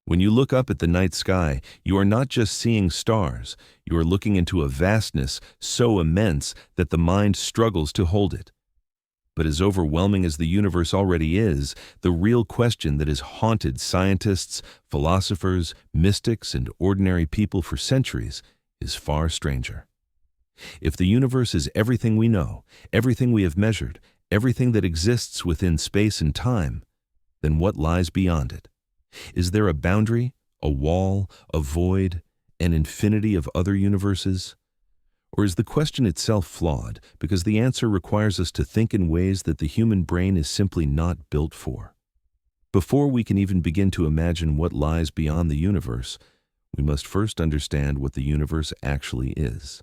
When you look up at the night sky, you are not just seeing stars, you are looking into a vastness so immense that the mind struggles to hold it. But as overwhelming as the universe already is, the real question that has haunted scientists, philosophers, mystics, and ordinary people for centuries is far stranger. If the universe is everything we know, everything we have measured, everything that exists within space and time, then what lies beyond it? Is there a boundary, a wall, a void, an infinity of other universes? Or is the question itself flawed because the answer requires us to think in ways that the human brain is simply not built for? Before we can even begin to imagine what lies beyond the universe, we must first understand what the universe actually is.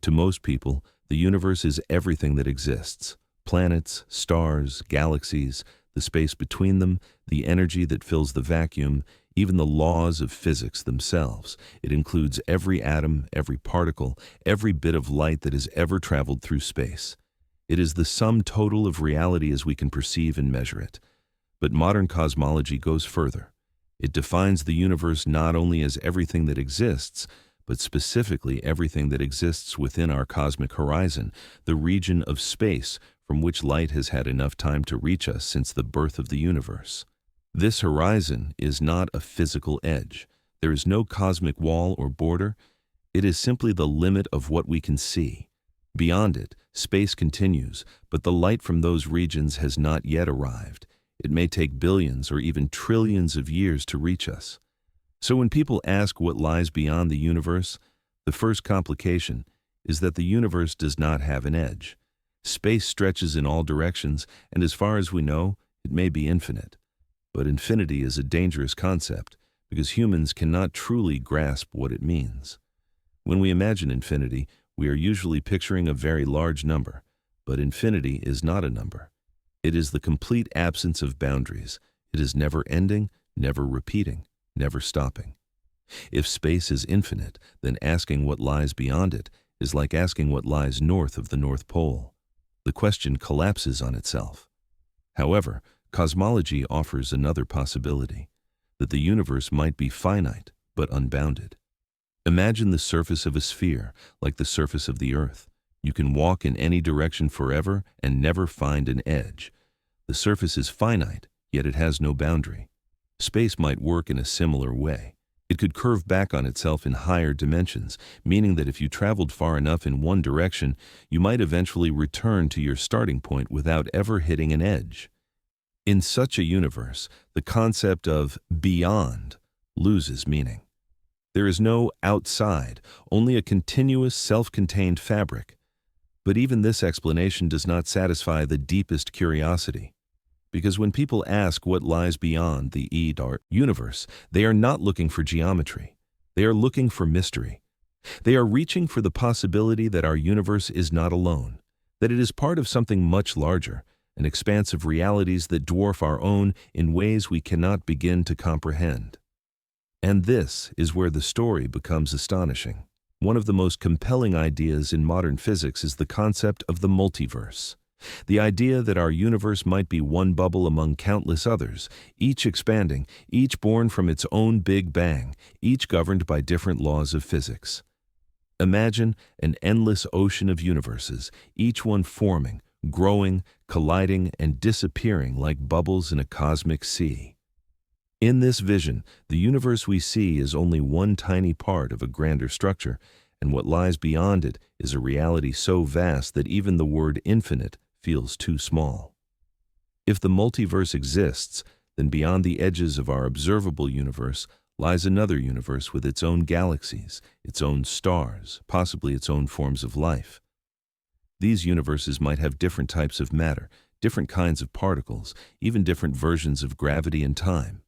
To most people, the universe is everything that exists: planets, stars, galaxies, the space between them, the energy that fills the vacuum, even the laws of physics themselves. It includes every atom, every particle, every bit of light that has ever traveled through space. It is the sum total of reality as we can perceive and measure it. But modern cosmology goes further. It defines the universe not only as everything that exists, but specifically everything that exists within our cosmic horizon, the region of space from which light has had enough time to reach us since the birth of the universe. This horizon is not a physical edge. There is no cosmic wall or border. It is simply the limit of what we can see. Beyond it, space continues, but the light from those regions has not yet arrived. It may take billions or even trillions of years to reach us. So when people ask what lies beyond the universe, the first complication is that the universe does not have an edge. Space stretches in all directions, and as far as we know, it may be infinite. But infinity is a dangerous concept because humans cannot truly grasp what it means. When we imagine infinity, we are usually picturing a very large number, but infinity is not a number. It is the complete absence of boundaries. It is never ending, never repeating, never stopping. If space is infinite, then asking what lies beyond it is like asking what lies north of the North Pole. The question collapses on itself. However, cosmology offers another possibility, that the universe might be finite but unbounded. Imagine the surface of a sphere, like the surface of the Earth. You can walk in any direction forever and never find an edge. The surface is finite, yet it has no boundary. Space might work in a similar way. It could curve back on itself in higher dimensions, meaning that if you traveled far enough in one direction, you might eventually return to your starting point without ever hitting an edge. In such a universe, the concept of beyond loses meaning. There is no outside, only a continuous, self-contained fabric. But even this explanation does not satisfy the deepest curiosity. Because when people ask what lies beyond the universe, they are not looking for geometry. They are looking for mystery. They are reaching for the possibility that our universe is not alone, that it is part of something much larger, an expanse of realities that dwarf our own in ways we cannot begin to comprehend. And this is where the story becomes astonishing. One of the most compelling ideas in modern physics is the concept of the multiverse. The idea that our universe might be one bubble among countless others, each expanding, each born from its own Big Bang, each governed by different laws of physics. Imagine an endless ocean of universes, each one forming, growing, colliding, and disappearing like bubbles in a cosmic sea. In this vision, the universe we see is only one tiny part of a grander structure, and what lies beyond it is a reality so vast that even the word infinite feels too small. If the multiverse exists, then beyond the edges of our observable universe lies another universe with its own galaxies, its own stars, possibly its own forms of life. These universes might have different types of matter, different kinds of particles, even different versions of gravity and time.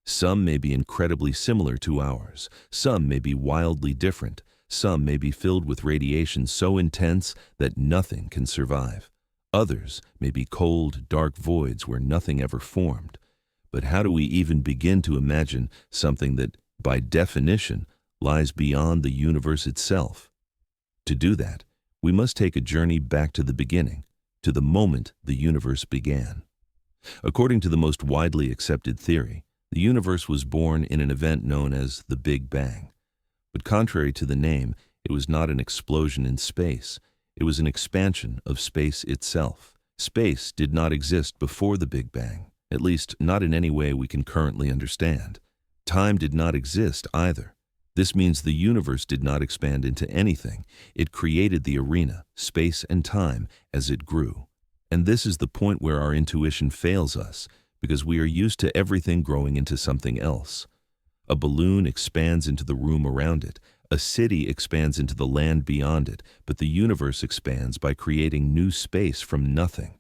Some may be incredibly similar to ours, some may be wildly different, some may be filled with radiation so intense that nothing can survive. Others may be cold, dark voids where nothing ever formed. But how do we even begin to imagine something that, by definition, lies beyond the universe itself? To do that, we must take a journey back to the beginning, to the moment the universe began. According to the most widely accepted theory, The universe was born in an event known as the Big Bang. But contrary to the name, it was not an explosion in space. It was an expansion of space itself. Space did not exist before the Big Bang, at least not in any way we can currently understand. Time did not exist either. This means the universe did not expand into anything. It created the arena, space and time, as it grew. And this is the point where our intuition fails us, because we are used to everything growing into something else. A balloon expands into the room around it. A city expands into the land beyond it, but the universe expands by creating new space from nothing.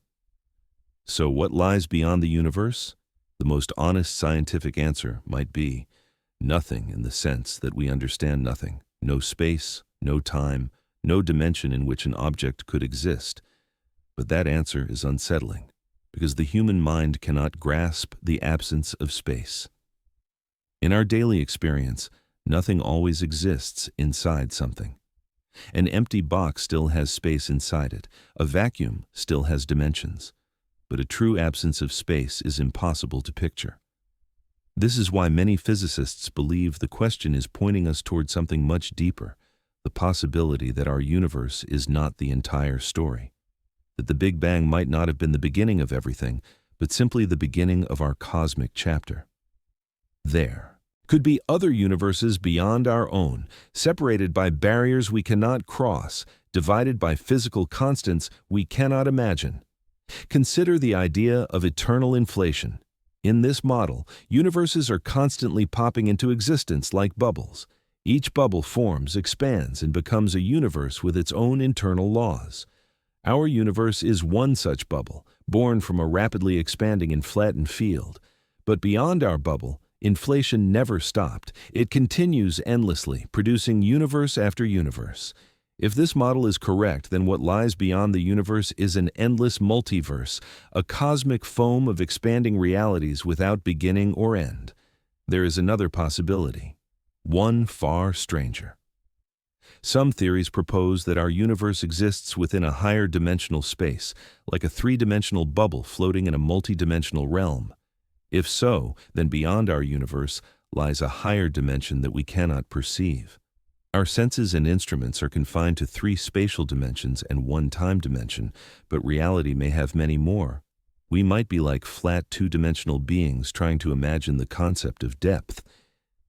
So what lies beyond the universe? The most honest scientific answer might be nothing, in the sense that we understand nothing. No space, no time, no dimension in which an object could exist. But that answer is unsettling, because the human mind cannot grasp the absence of space. In our daily experience, nothing always exists inside something. An empty box still has space inside it. A vacuum still has dimensions. But a true absence of space is impossible to picture. This is why many physicists believe the question is pointing us toward something much deeper, the possibility that our universe is not the entire story, that the Big Bang might not have been the beginning of everything, but simply the beginning of our cosmic chapter. There could be other universes beyond our own, separated by barriers we cannot cross, divided by physical constants we cannot imagine. Consider the idea of eternal inflation. In this model, universes are constantly popping into existence like bubbles. Each bubble forms, expands, and becomes a universe with its own internal laws. Our universe is one such bubble, born from a rapidly expanding and flattened field. But beyond our bubble, inflation never stopped. It continues endlessly, producing universe after universe. If this model is correct, then what lies beyond the universe is an endless multiverse, a cosmic foam of expanding realities without beginning or end. There is another possibility, one far stranger. Some theories propose that our universe exists within a higher dimensional space, like a three-dimensional bubble floating in a multi-dimensional realm. If so, then beyond our universe lies a higher dimension that we cannot perceive. Our senses and instruments are confined to 3 spatial dimensions and 1 time dimension, but reality may have many more. We might be like flat 2-dimensional beings trying to imagine the concept of depth.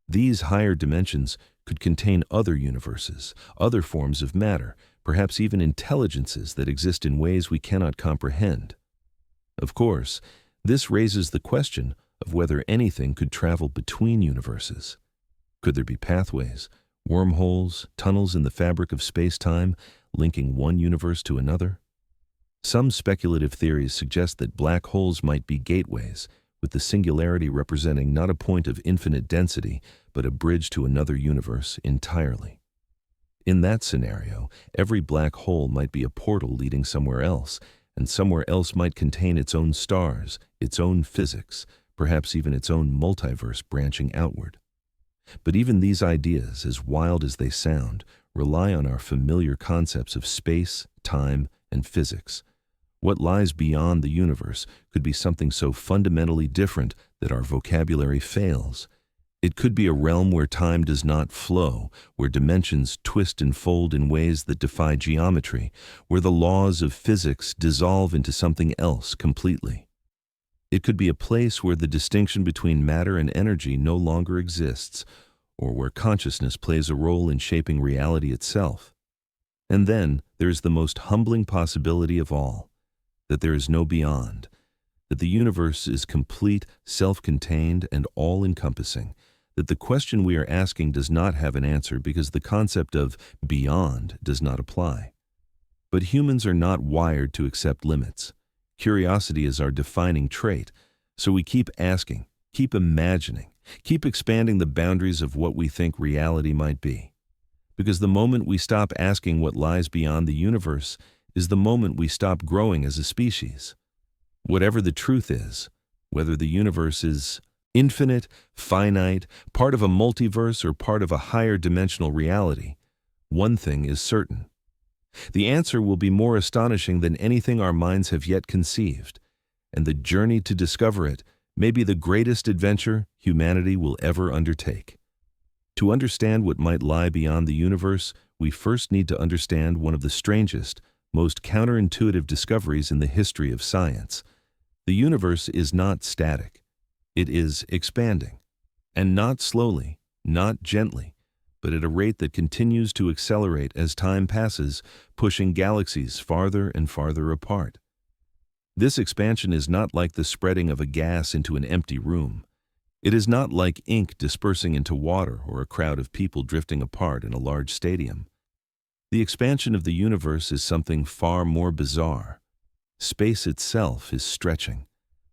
These higher dimensions could contain other universes, other forms of matter, perhaps even intelligences that exist in ways we cannot comprehend. Of course, this raises the question of whether anything could travel between universes. Could there be pathways, wormholes, tunnels in the fabric of space-time, linking one universe to another? Some speculative theories suggest that black holes might be gateways, with the singularity representing not a point of infinite density, but a bridge to another universe entirely. In that scenario, every black hole might be a portal leading somewhere else, and somewhere else might contain its own stars, its own physics, perhaps even its own multiverse branching outward. But even these ideas, as wild as they sound, rely on our familiar concepts of space, time, and physics. What lies beyond the universe could be something so fundamentally different that our vocabulary fails. It could be a realm where time does not flow, where dimensions twist and fold in ways that defy geometry, where the laws of physics dissolve into something else completely. It could be a place where the distinction between matter and energy no longer exists, or where consciousness plays a role in shaping reality itself. And then there is the most humbling possibility of all, that there is no beyond, that the universe is complete, self-contained, and all-encompassing, that the question we are asking does not have an answer because the concept of beyond does not apply. But humans are not wired to accept limits. Curiosity is our defining trait, so we keep asking, keep imagining, keep expanding the boundaries of what we think reality might be. Because the moment we stop asking what lies beyond the universe is the moment we stop growing as a species. Whatever the truth is, whether the universe is infinite, finite, part of a multiverse, or part of a higher dimensional reality, one thing is certain. The answer will be more astonishing than anything our minds have yet conceived, and the journey to discover it may be the greatest adventure humanity will ever undertake. To understand what might lie beyond the universe, we first need to understand one of the strangest, most counterintuitive discoveries in the history of science. The universe is not static. It is expanding. And not slowly, not gently, but at a rate that continues to accelerate as time passes, pushing galaxies farther and farther apart. This expansion is not like the spreading of a gas into an empty room. It is not like ink dispersing into water or a crowd of people drifting apart in a large stadium. The expansion of the universe is something far more bizarre. Space itself is stretching.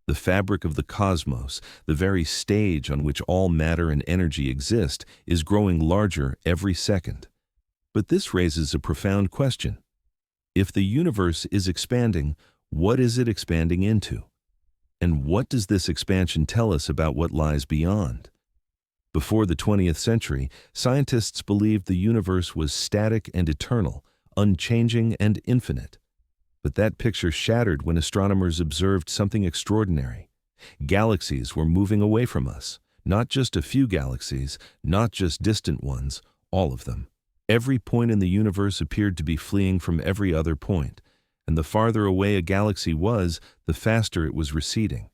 The fabric of the cosmos, the very stage on which all matter and energy exist, is growing larger every second. But this raises a profound question. If the universe is expanding, what is it expanding into? And what does this expansion tell us about what lies beyond? Before the 20th century, scientists believed the universe was static and eternal, unchanging and infinite. But that picture shattered when astronomers observed something extraordinary. Galaxies were moving away from us. Not just a few galaxies, not just distant ones, all of them. Every point in the universe appeared to be fleeing from every other point, and the farther away a galaxy was, the faster it was receding.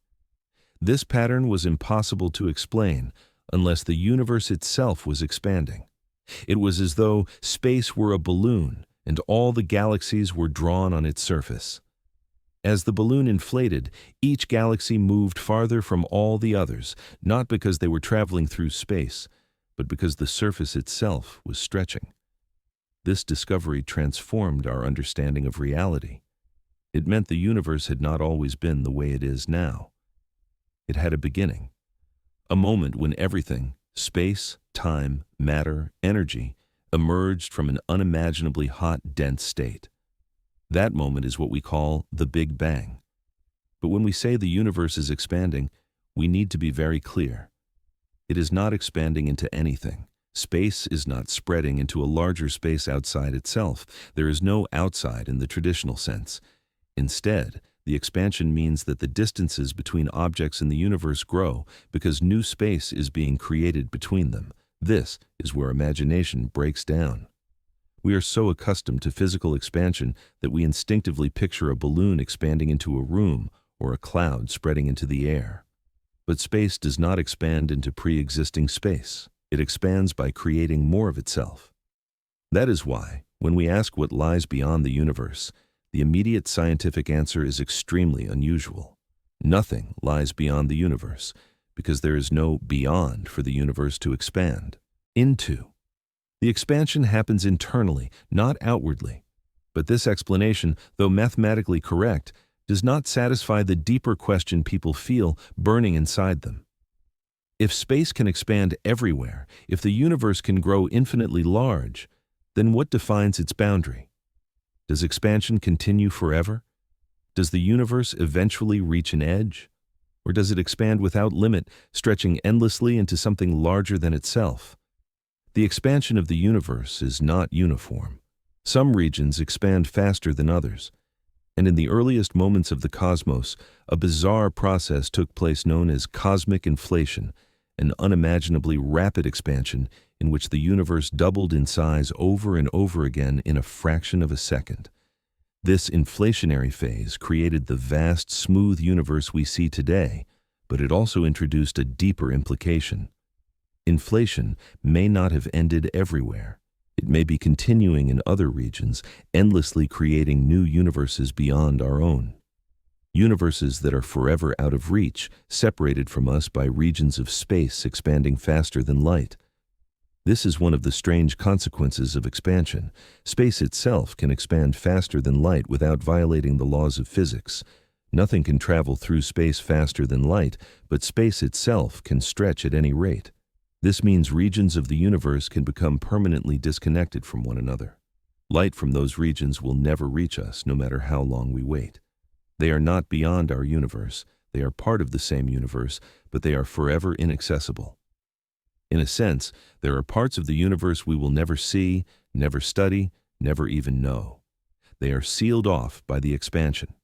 This pattern was impossible to explain unless the universe itself was expanding. It was as though space were a balloon, and all the galaxies were drawn on its surface. As the balloon inflated, each galaxy moved farther from all the others, not because they were traveling through space, but because the surface itself was stretching. This discovery transformed our understanding of reality. It meant the universe had not always been the way it is now. It had a beginning, a moment when everything, space, time, matter, energy, emerged from an unimaginably hot, dense state. That moment is what we call the Big Bang. But when we say the universe is expanding, we need to be very clear. It is not expanding into anything. Space is not spreading into a larger space outside itself. There is no outside in the traditional sense. Instead, the expansion means that the distances between objects in the universe grow because new space is being created between them. This is where imagination breaks down. We are so accustomed to physical expansion that we instinctively picture a balloon expanding into a room or a cloud spreading into the air. But space does not expand into pre-existing space. It expands by creating more of itself. That is why, when we ask what lies beyond the universe, the immediate scientific answer is extremely unusual. Nothing lies beyond the universe, because there is no beyond for the universe to expand into. The expansion happens internally, not outwardly. But this explanation, though mathematically correct, does not satisfy the deeper question people feel burning inside them. If space can expand everywhere, if the universe can grow infinitely large, then what defines its boundary? Does expansion continue forever? Does the universe eventually reach an edge? Or does it expand without limit, stretching endlessly into something larger than itself? The expansion of the universe is not uniform. Some regions expand faster than others. And in the earliest moments of the cosmos, a bizarre process took place known as cosmic inflation, an unimaginably rapid expansion in which the universe doubled in size over and over again in a fraction of a second. This inflationary phase created the vast, smooth universe we see today, but it also introduced a deeper implication. Inflation may not have ended everywhere. It may be continuing in other regions, endlessly creating new universes beyond our own. Universes that are forever out of reach, separated from us by regions of space expanding faster than light. This is one of the strange consequences of expansion. Space itself can expand faster than light without violating the laws of physics. Nothing can travel through space faster than light, but space itself can stretch at any rate. This means regions of the universe can become permanently disconnected from one another. Light from those regions will never reach us, no matter how long we wait. They are not beyond our universe. They are part of the same universe, but they are forever inaccessible. In a sense, there are parts of the universe we will never see, never study, never even know. They are sealed off by the expansion.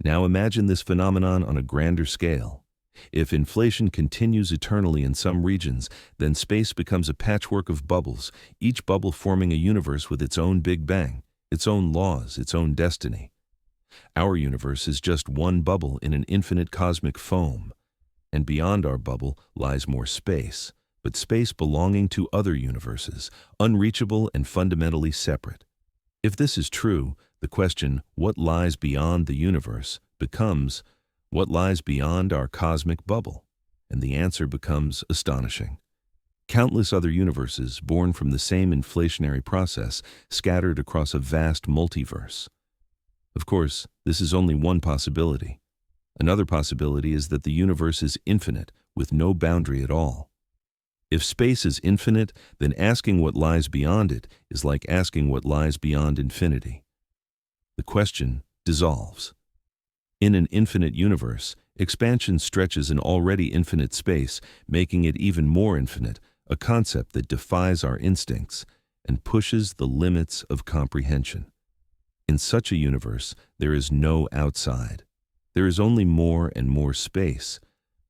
Now imagine this phenomenon on a grander scale. If inflation continues eternally in some regions, then space becomes a patchwork of bubbles, each bubble forming a universe with its own Big Bang, its own laws, its own destiny. Our universe is just one bubble in an infinite cosmic foam, and beyond our bubble lies more space, but space belonging to other universes, unreachable and fundamentally separate. If this is true, the question, what lies beyond the universe, becomes, what lies beyond our cosmic bubble? And the answer becomes astonishing. Countless other universes, born from the same inflationary process, scattered across a vast multiverse. Of course, this is only one possibility. Another possibility is that the universe is infinite, with no boundary at all. If space is infinite, then asking what lies beyond it is like asking what lies beyond infinity. The question dissolves. In an infinite universe, expansion stretches an already infinite space, making it even more infinite, a concept that defies our instincts and pushes the limits of comprehension. In such a universe, there is no outside. There is only more and more space,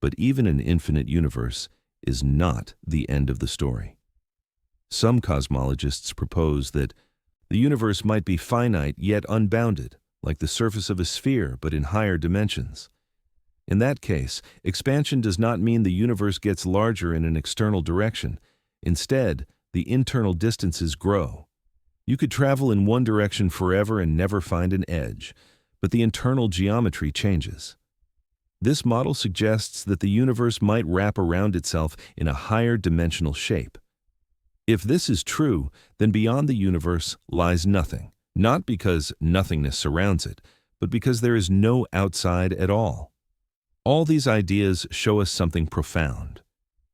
but even an infinite universe is not the end of the story. Some cosmologists propose that the universe might be finite yet unbounded, like the surface of a sphere but in higher dimensions. In that case, expansion does not mean the universe gets larger in an external direction. Instead, the internal distances grow. You could travel in one direction forever and never find an edge, but the internal geometry changes. This model suggests that the universe might wrap around itself in a higher dimensional shape. If this is true, then beyond the universe lies nothing, not because nothingness surrounds it, but because there is no outside at all. All these ideas show us something profound.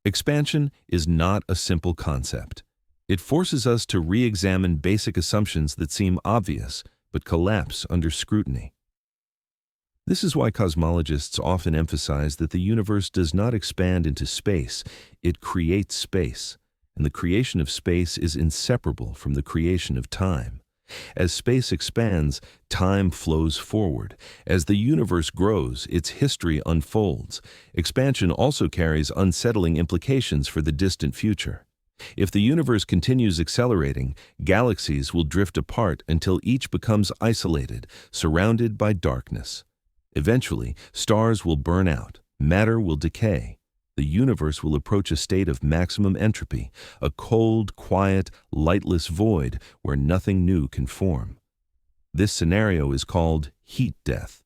Expansion is not a simple concept. It forces us to re-examine basic assumptions that seem obvious, but collapse under scrutiny. This is why cosmologists often emphasize that the universe does not expand into space, it creates space, and the creation of space is inseparable from the creation of time. As space expands, time flows forward. As the universe grows, its history unfolds. Expansion also carries unsettling implications for the distant future. If the universe continues accelerating, galaxies will drift apart until each becomes isolated, surrounded by darkness. Eventually, stars will burn out, matter will decay. The universe will approach a state of maximum entropy, a cold, quiet, lightless void where nothing new can form. This scenario is called heat death.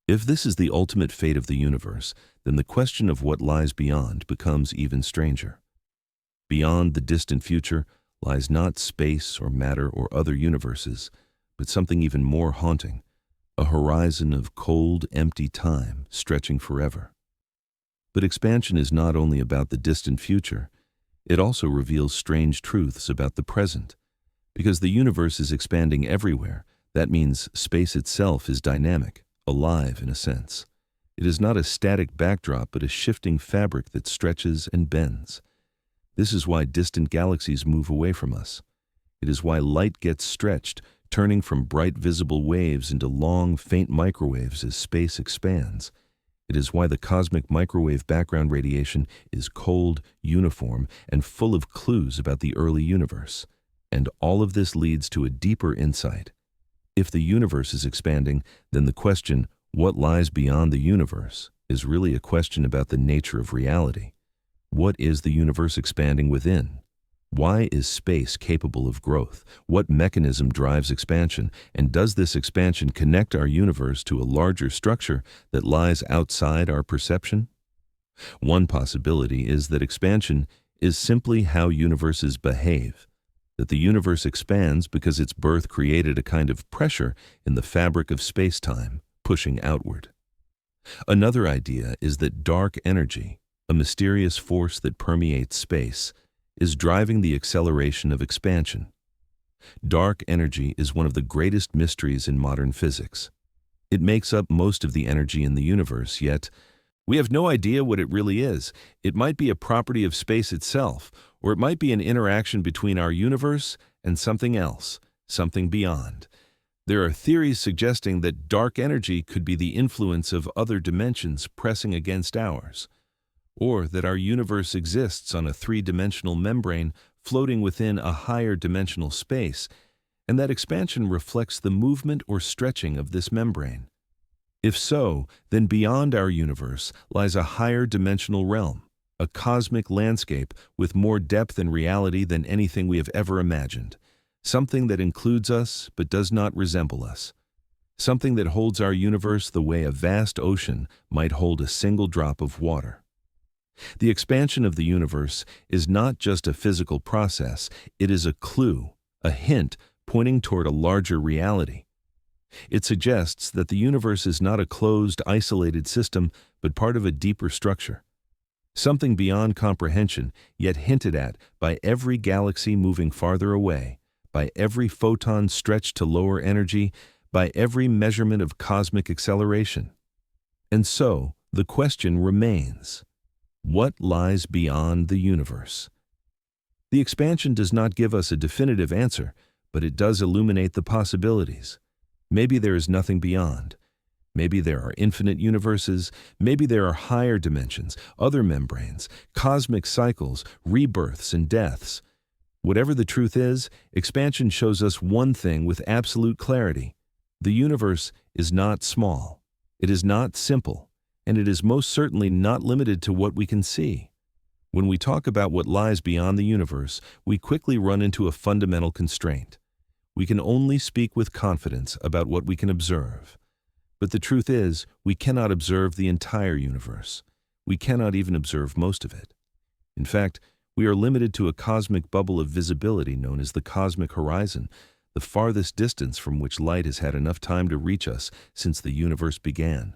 If this is the ultimate fate of the universe, then the question of what lies beyond becomes even stranger. Beyond the distant future lies not space or matter or other universes, but something even more haunting, a horizon of cold, empty time stretching forever. But expansion is not only about the distant future, it also reveals strange truths about the present. Because the universe is expanding everywhere, that means space itself is dynamic, alive in a sense. It is not a static backdrop, but a shifting fabric that stretches and bends. This is why distant galaxies move away from us. It is why light gets stretched, turning from bright visible waves into long, faint microwaves as space expands. It is why the cosmic microwave background radiation is cold, uniform, and full of clues about the early universe. And all of this leads to a deeper insight. If the universe is expanding, then the question, what lies beyond the universe, is really a question about the nature of reality. What is the universe expanding within? Why is space capable of growth? What mechanism drives expansion? And does this expansion connect our universe to a larger structure that lies outside our perception? One possibility is that expansion is simply how universes behave, that the universe expands because its birth created a kind of pressure in the fabric of space-time, pushing outward. Another idea is that dark energy, a mysterious force that permeates space, is driving the acceleration of expansion. Dark energy is one of the greatest mysteries in modern physics. It makes up most of the energy in the universe, yet we have no idea what it really is. It might be a property of space itself, or it might be an interaction between our universe and something else, something beyond. There are theories suggesting that dark energy could be the influence of other dimensions pressing against ours, or that our universe exists on a three-dimensional membrane floating within a higher dimensional space, and that expansion reflects the movement or stretching of this membrane. If so, then beyond our universe lies a higher dimensional realm, a cosmic landscape with more depth and reality than anything we have ever imagined, something that includes us but does not resemble us, something that holds our universe the way a vast ocean might hold a single drop of water. The expansion of the universe is not just a physical process, it is a clue, a hint pointing toward a larger reality. It suggests that the universe is not a closed, isolated system, but part of a deeper structure. Something beyond comprehension, yet hinted at by every galaxy moving farther away, by every photon stretched to lower energy, by every measurement of cosmic acceleration. And so, the question remains: what lies beyond the universe? The expansion does not give us a definitive answer, but it does illuminate the possibilities. Maybe there is nothing beyond. Maybe there are infinite universes. Maybe there are higher dimensions, other membranes, cosmic cycles, rebirths and deaths. Whatever the truth is, expansion shows us one thing with absolute clarity. The universe is not small. It is not simple. And it is most certainly not limited to what we can see. When we talk about what lies beyond the universe, we quickly run into a fundamental constraint. We can only speak with confidence about what we can observe. But the truth is, we cannot observe the entire universe. We cannot even observe most of it. In fact, we are limited to a cosmic bubble of visibility known as the cosmic horizon, the farthest distance from which light has had enough time to reach us since the universe began.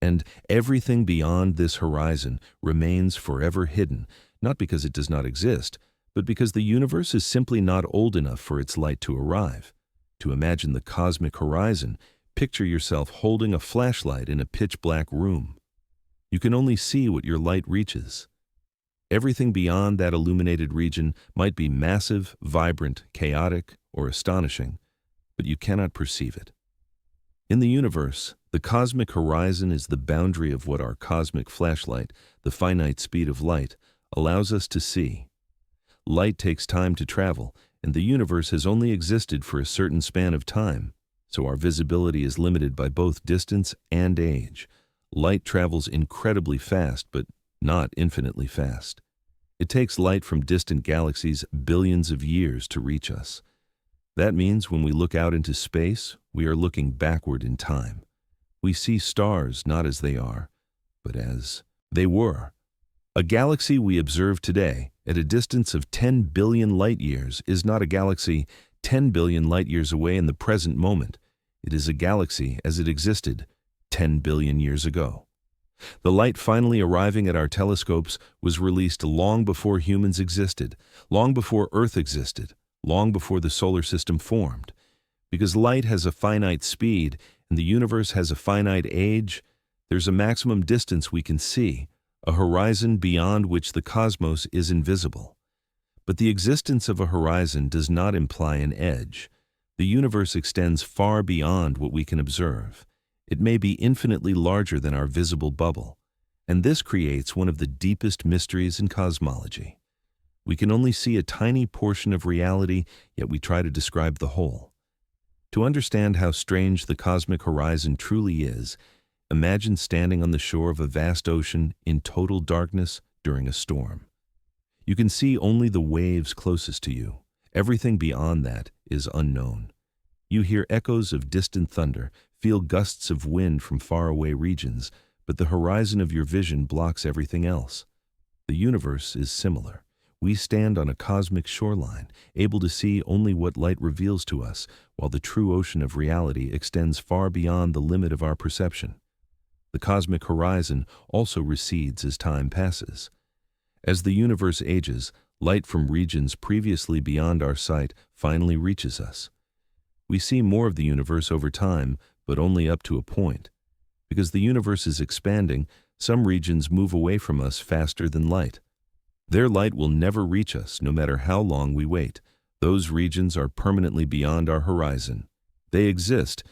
And everything beyond this horizon remains forever hidden, not because it does not exist, but because the universe is simply not old enough for its light to arrive. To imagine the cosmic horizon, picture yourself holding a flashlight in a pitch-black room. You can only see what your light reaches. Everything beyond that illuminated region might be massive, vibrant, chaotic, or astonishing, but you cannot perceive it. In the universe, the cosmic horizon is the boundary of what our cosmic flashlight, the finite speed of light, allows us to see. Light takes time to travel, and the universe has only existed for a certain span of time, so our visibility is limited by both distance and age. Light travels incredibly fast, but not infinitely fast. It takes light from distant galaxies billions of years to reach us. That means when we look out into space, we are looking backward in time. We see stars not as they are, but as they were. A galaxy we observe today, at a distance of 10 billion light-years, is not a galaxy 10 billion light-years away in the present moment. It is a galaxy as it existed 10 billion years ago. The light finally arriving at our telescopes was released long before humans existed, long before Earth existed, long before the solar system formed. Because light has a finite speed and the universe has a finite age, there's a maximum distance we can see, a horizon beyond which the cosmos is invisible. But the existence of a horizon does not imply an edge. The universe extends far beyond what we can observe. It may be infinitely larger than our visible bubble, and this creates one of the deepest mysteries in cosmology. We can only see a tiny portion of reality, yet we try to describe the whole. To understand how strange the cosmic horizon truly is, imagine standing on the shore of a vast ocean in total darkness during a storm. You can see only the waves closest to you. Everything beyond that is unknown. You hear echoes of distant thunder, feel gusts of wind from faraway regions, but the horizon of your vision blocks everything else. The universe is similar. We stand on a cosmic shoreline, able to see only what light reveals to us, while the true ocean of reality extends far beyond the limit of our perception. The cosmic horizon also recedes as time passes. As the universe ages, light from regions previously beyond our sight finally reaches us. We see more of the universe over time, but only up to a point. Because the universe is expanding, some regions move away from us faster than light. Their light will never reach us, no matter how long we wait. Those regions are permanently beyond our horizon. They exist,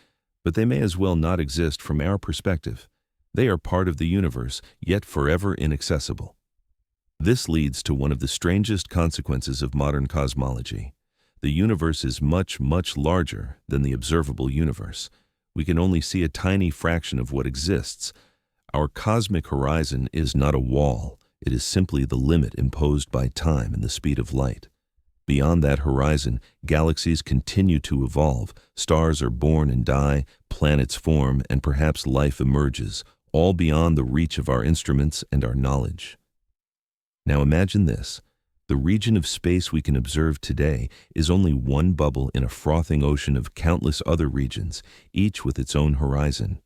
but they may as well not exist from our perspective. They are part of the universe, yet forever inaccessible. This leads to one of the strangest consequences of modern cosmology. The universe is much, much larger than the observable universe. We can only see a tiny fraction of what exists. Our cosmic horizon is not a wall. It is simply the limit imposed by time and the speed of light. Beyond that horizon, galaxies continue to evolve, stars are born and die, planets form, and perhaps life emerges, all beyond the reach of our instruments and our knowledge. Now imagine this. The region of space we can observe today is only one bubble in a frothing ocean of countless other regions, each with its own horizon.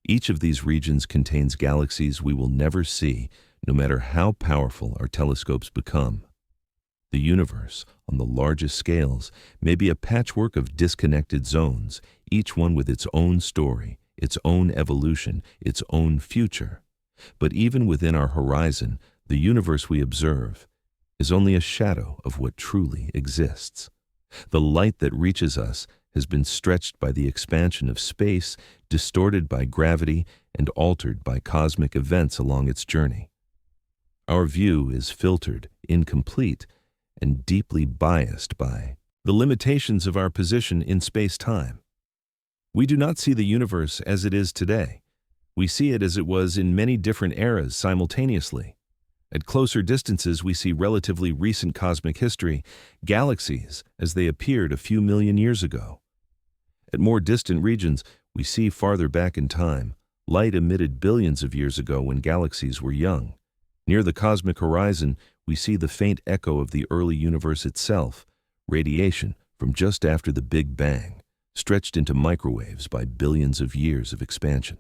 Each of these regions contains galaxies we will never see, no matter how powerful our telescopes become. The universe, on the largest scales, may be a patchwork of disconnected zones, each one with its own story, its own evolution, its own future. But even within our horizon, the universe we observe is only a shadow of what truly exists. The light that reaches us has been stretched by the expansion of space, distorted by gravity, and altered by cosmic events along its journey. Our view is filtered, incomplete, and deeply biased by the limitations of our position in space-time. We do not see the universe as it is today. We see it as it was in many different eras simultaneously. At closer distances, we see relatively recent cosmic history, galaxies as they appeared a few million years ago. At more distant regions, we see farther back in time, light emitted billions of years ago when galaxies were young. Near the cosmic horizon, we see the faint echo of the early universe itself, radiation from just after the Big Bang, stretched into microwaves by billions of years of expansion.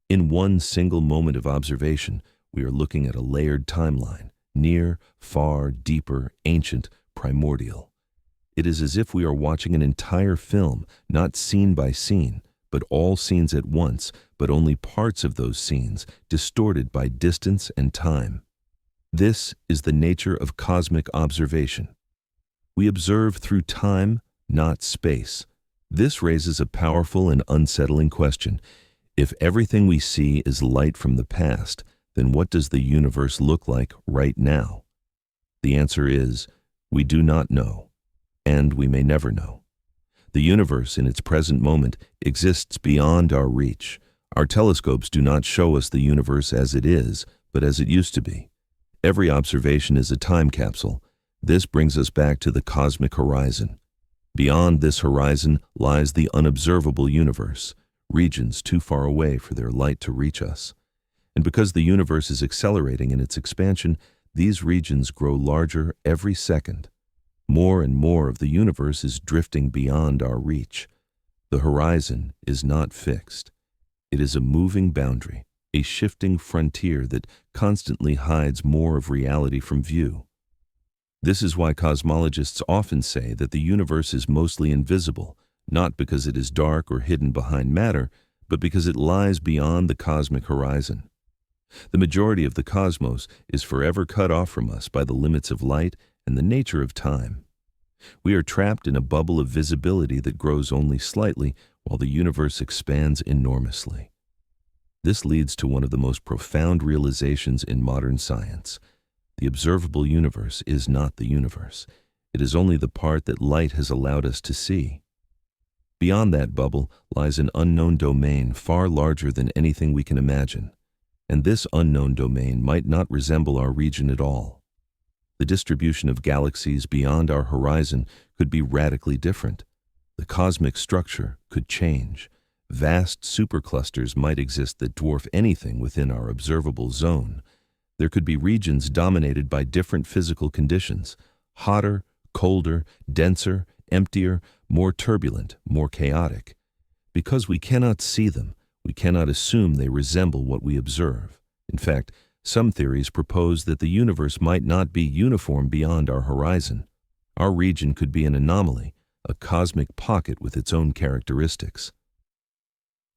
In one single moment of observation, we are looking at a layered timeline, near, far, deeper, ancient, primordial. It is as if we are watching an entire film, not scene by scene, but all scenes at once, but only parts of those scenes, distorted by distance and time. This is the nature of cosmic observation. We observe through time, not space. This raises a powerful and unsettling question. If everything we see is light from the past, then what does the universe look like right now? The answer is, we do not know, and we may never know. The universe in its present moment exists beyond our reach. Our telescopes do not show us the universe as it is, but as it used to be. Every observation is a time capsule. This brings us back to the cosmic horizon. Beyond this horizon lies the unobservable universe, regions too far away for their light to reach us. And because the universe is accelerating in its expansion, these regions grow larger every second. More and more of the universe is drifting beyond our reach. The horizon is not fixed. It is a moving boundary, a shifting frontier that constantly hides more of reality from view. This is why cosmologists often say that the universe is mostly invisible, not because it is dark or hidden behind matter, but because it lies beyond the cosmic horizon. The majority of the cosmos is forever cut off from us by the limits of light and the nature of time. We are trapped in a bubble of visibility that grows only slightly while the universe expands enormously. This leads to one of the most profound realizations in modern science. The observable universe is not the universe. It is only the part that light has allowed us to see. Beyond that bubble lies an unknown domain far larger than anything we can imagine. And this unknown domain might not resemble our region at all. The distribution of galaxies beyond our horizon could be radically different. The cosmic structure could change. Vast superclusters might exist that dwarf anything within our observable zone. There could be regions dominated by different physical conditions, hotter, colder, denser, emptier, more turbulent, more chaotic. Because we cannot see them, we cannot assume they resemble what we observe. In fact, some theories propose that the universe might not be uniform beyond our horizon. Our region could be an anomaly, a cosmic pocket with its own characteristics.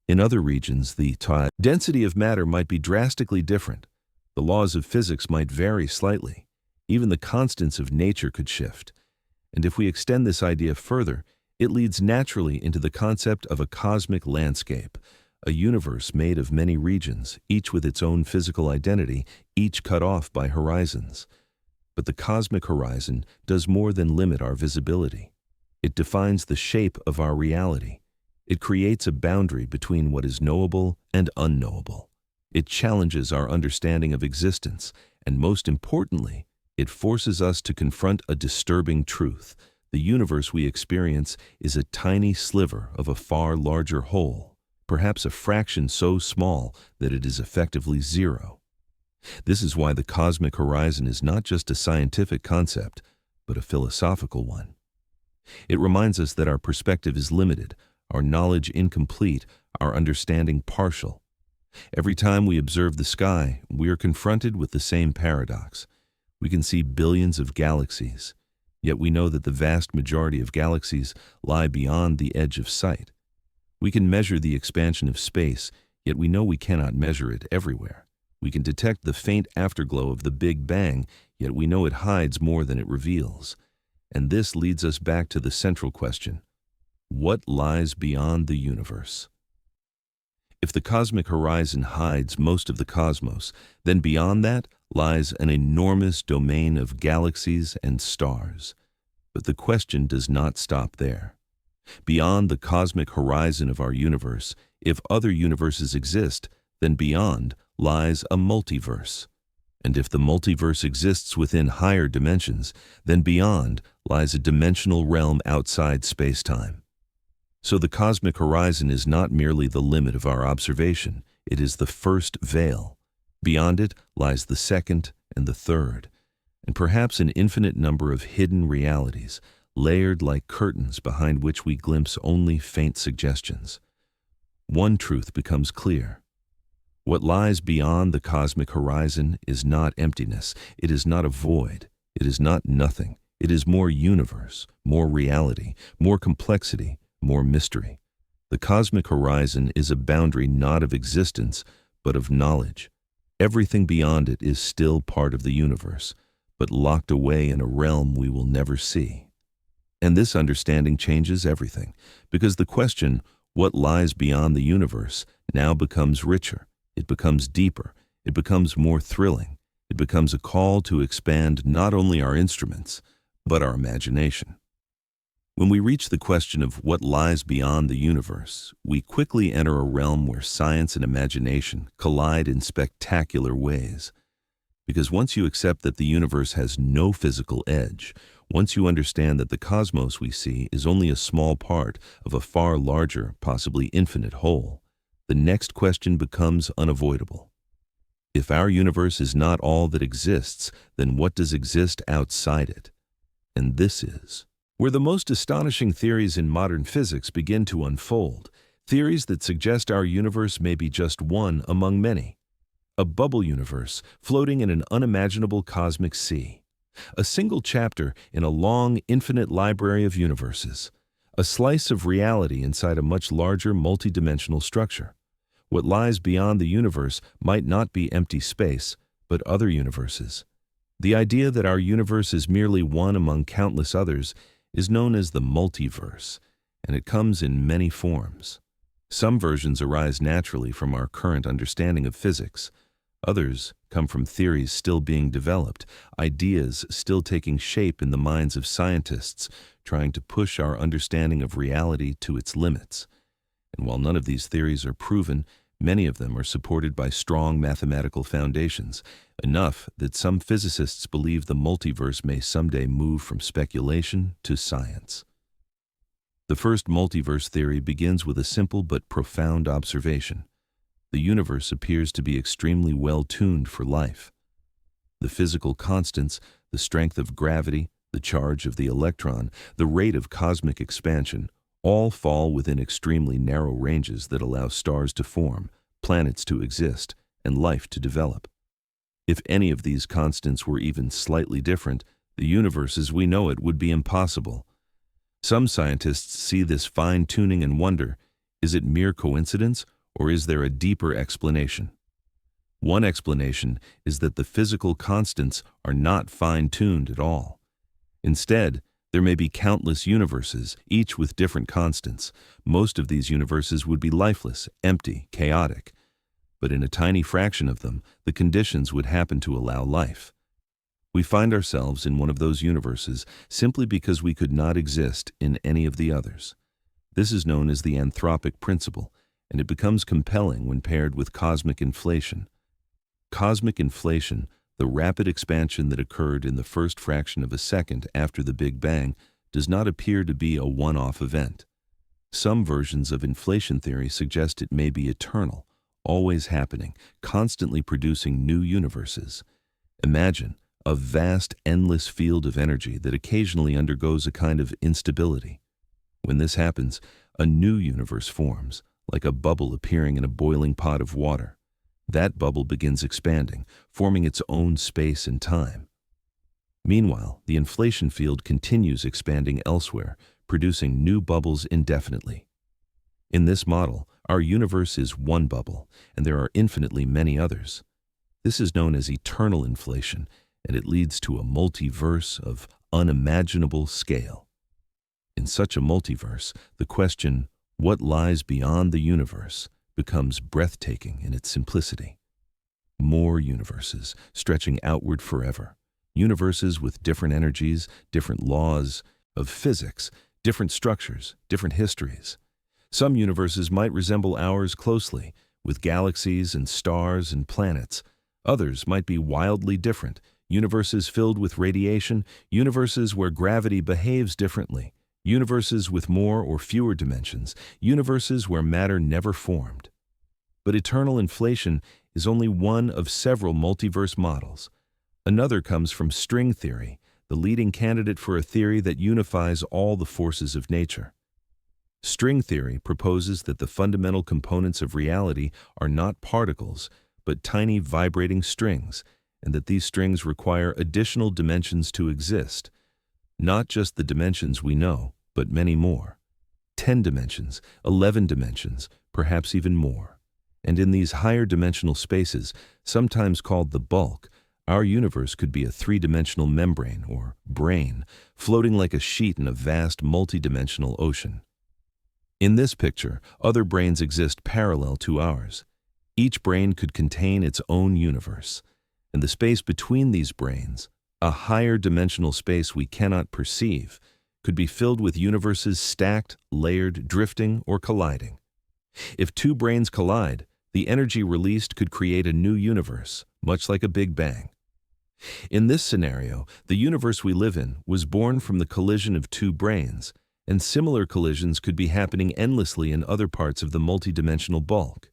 In other regions, the density of matter might be drastically different. The laws of physics might vary slightly. Even the constants of nature could shift. And if we extend this idea further, It leads naturally into the concept of a cosmic landscape, a universe made of many regions, each with its own physical identity, each cut off by horizons. But the cosmic horizon does more than limit our visibility. It defines the shape of our reality. It creates a boundary between what is knowable and unknowable. It challenges our understanding of existence, and most importantly, it forces us to confront a disturbing truth. The universe we experience is a tiny sliver of a far larger whole, perhaps a fraction so small that it is effectively zero. This is why the cosmic horizon is not just a scientific concept, but a philosophical one. It reminds us that our perspective is limited, our knowledge incomplete, our understanding partial. Every time we observe the sky, we are confronted with the same paradox. We can see billions of galaxies, yet we know that the vast majority of galaxies lie beyond the edge of sight. We can measure the expansion of space, yet we know we cannot measure it everywhere. We can detect the faint afterglow of the Big Bang, yet we know it hides more than it reveals. And this leads us back to the central question: what lies beyond the universe? If the cosmic horizon hides most of the cosmos, then beyond that lies an enormous domain of galaxies and stars. But the question does not stop there. Beyond the cosmic horizon of our universe, if other universes exist, then beyond lies a multiverse. And if the multiverse exists within higher dimensions, then beyond lies a dimensional realm outside space-time. So the cosmic horizon is not merely the limit of our observation, it is the first veil. Beyond it lies the second and the third, and perhaps an infinite number of hidden realities, layered like curtains behind which we glimpse only faint suggestions. One truth becomes clear. What lies beyond the cosmic horizon is not emptiness, it is not a void, it is not nothing. It is more universe, more reality, more complexity, more mystery. The cosmic horizon is a boundary not of existence, but of knowledge. Everything beyond it is still part of the universe, but locked away in a realm we will never see. And this understanding changes everything, because the question, what lies beyond the universe, now becomes richer. It becomes deeper. It becomes more thrilling. It becomes a call to expand not only our instruments, but our imagination. When we reach the question of what lies beyond the universe, we quickly enter a realm where science and imagination collide in spectacular ways. Because once you accept that the universe has no physical edge, once you understand that the cosmos we see is only a small part of a far larger, possibly infinite whole, the next question becomes unavoidable. If our universe is not all that exists, then what does exist outside it? And this is where the most astonishing theories in modern physics begin to unfold, theories that suggest our universe may be just one among many. A bubble universe floating in an unimaginable cosmic sea. A single chapter in a long, infinite library of universes. A slice of reality inside a much larger, multidimensional structure. What lies beyond the universe might not be empty space, but other universes. The idea that our universe is merely one among countless others is known as the multiverse, and it comes in many forms. Some versions arise naturally from our current understanding of physics. Others come from theories still being developed, ideas still taking shape in the minds of scientists, trying to push our understanding of reality to its limits. And while none of these theories are proven, many of them are supported by strong mathematical foundations, enough that some physicists believe the multiverse may someday move from speculation to science. The first multiverse theory begins with a simple but profound observation. The universe appears to be extremely well tuned for life. The physical constants, the strength of gravity, the charge of the electron, the rate of cosmic expansion, all fall within extremely narrow ranges that allow stars to form, planets to exist, and life to develop. If any of these constants were even slightly different, the universe as we know it would be impossible. Some scientists see this fine-tuning and wonder, is it mere coincidence, or is there a deeper explanation? One explanation is that the physical constants are not fine-tuned at all. Instead, There may be countless universes, each with different constants. Most of these universes would be lifeless, empty, chaotic. But in a tiny fraction of them, the conditions would happen to allow life. We find ourselves in one of those universes simply because we could not exist in any of the others. This is known as the anthropic principle, and it becomes compelling when paired with cosmic inflation. Cosmic inflation, the rapid expansion that occurred in the first fraction of a second after the Big Bang, does not appear to be a one-off event. Some versions of inflation theory suggest it may be eternal, always happening, constantly producing new universes. Imagine a vast, endless field of energy that occasionally undergoes a kind of instability. When this happens, a new universe forms, like a bubble appearing in a boiling pot of water. That bubble begins expanding, forming its own space and time. Meanwhile, the inflation field continues expanding elsewhere, producing new bubbles indefinitely. In this model, our universe is one bubble, and there are infinitely many others. This is known as eternal inflation, and it leads to a multiverse of unimaginable scale. In such a multiverse, the question, what lies beyond the universe, becomes breathtaking in its simplicity. More universes, stretching outward forever. Universes with different energies, different laws of physics, different structures, different histories. Some universes might resemble ours closely, with galaxies and stars and planets. Others might be wildly different, universes filled with radiation, universes where gravity behaves differently, universes with more or fewer dimensions, universes where matter never formed. But eternal inflation is only one of several multiverse models. Another comes from string theory, the leading candidate for a theory that unifies all the forces of nature. String theory proposes that the fundamental components of reality are not particles, but tiny vibrating strings, and that these strings require additional dimensions to exist. Not just the dimensions we know, but many more. 10 dimensions, 11 dimensions, perhaps even more. And in these higher dimensional spaces, sometimes called the bulk, our universe could be a three-dimensional membrane, or brane, floating like a sheet in a vast multidimensional ocean. In this picture, other branes exist parallel to ours. Each brane could contain its own universe, and the space between these branes, a higher dimensional space we cannot perceive, could be filled with universes stacked, layered, drifting, or colliding. If two branes collide, the energy released could create a new universe, much like a Big Bang. In this scenario, the universe we live in was born from the collision of two branes, and similar collisions could be happening endlessly in other parts of the multidimensional bulk.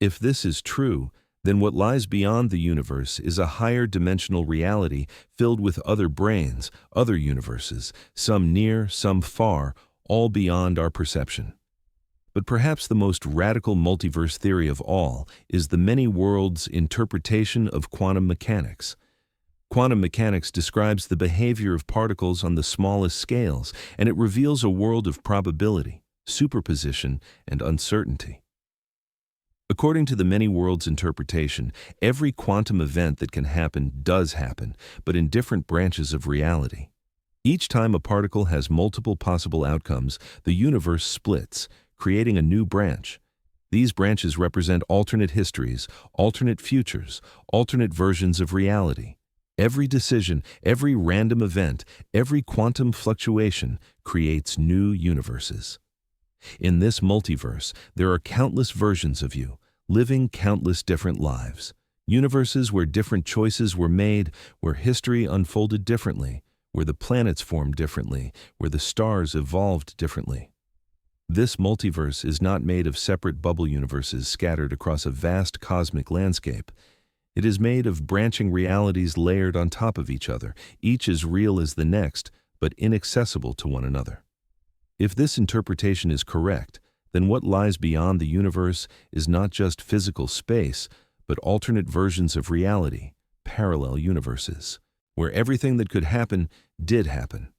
If this is true, then what lies beyond the universe is a higher dimensional reality filled with other branes, other universes, some near, some far, all beyond our perception. But perhaps the most radical multiverse theory of all is the many worlds interpretation of quantum mechanics. Quantum mechanics describes the behavior of particles on the smallest scales, and it reveals a world of probability, superposition, and uncertainty. According to the many worlds interpretation, every quantum event that can happen does happen, but in different branches of reality. Each time a particle has multiple possible outcomes, the universe splits, creating a new branch. These branches represent alternate histories, alternate futures, alternate versions of reality. Every decision, every random event, every quantum fluctuation creates new universes. In this multiverse, there are countless versions of you, living countless different lives. Universes where different choices were made, where history unfolded differently, where the planets formed differently, where the stars evolved differently. This multiverse is not made of separate bubble universes scattered across a vast cosmic landscape. It is made of branching realities layered on top of each other, each as real as the next, but inaccessible to one another. If this interpretation is correct, then what lies beyond the universe is not just physical space, but alternate versions of reality, parallel universes, where everything that could happen did happen.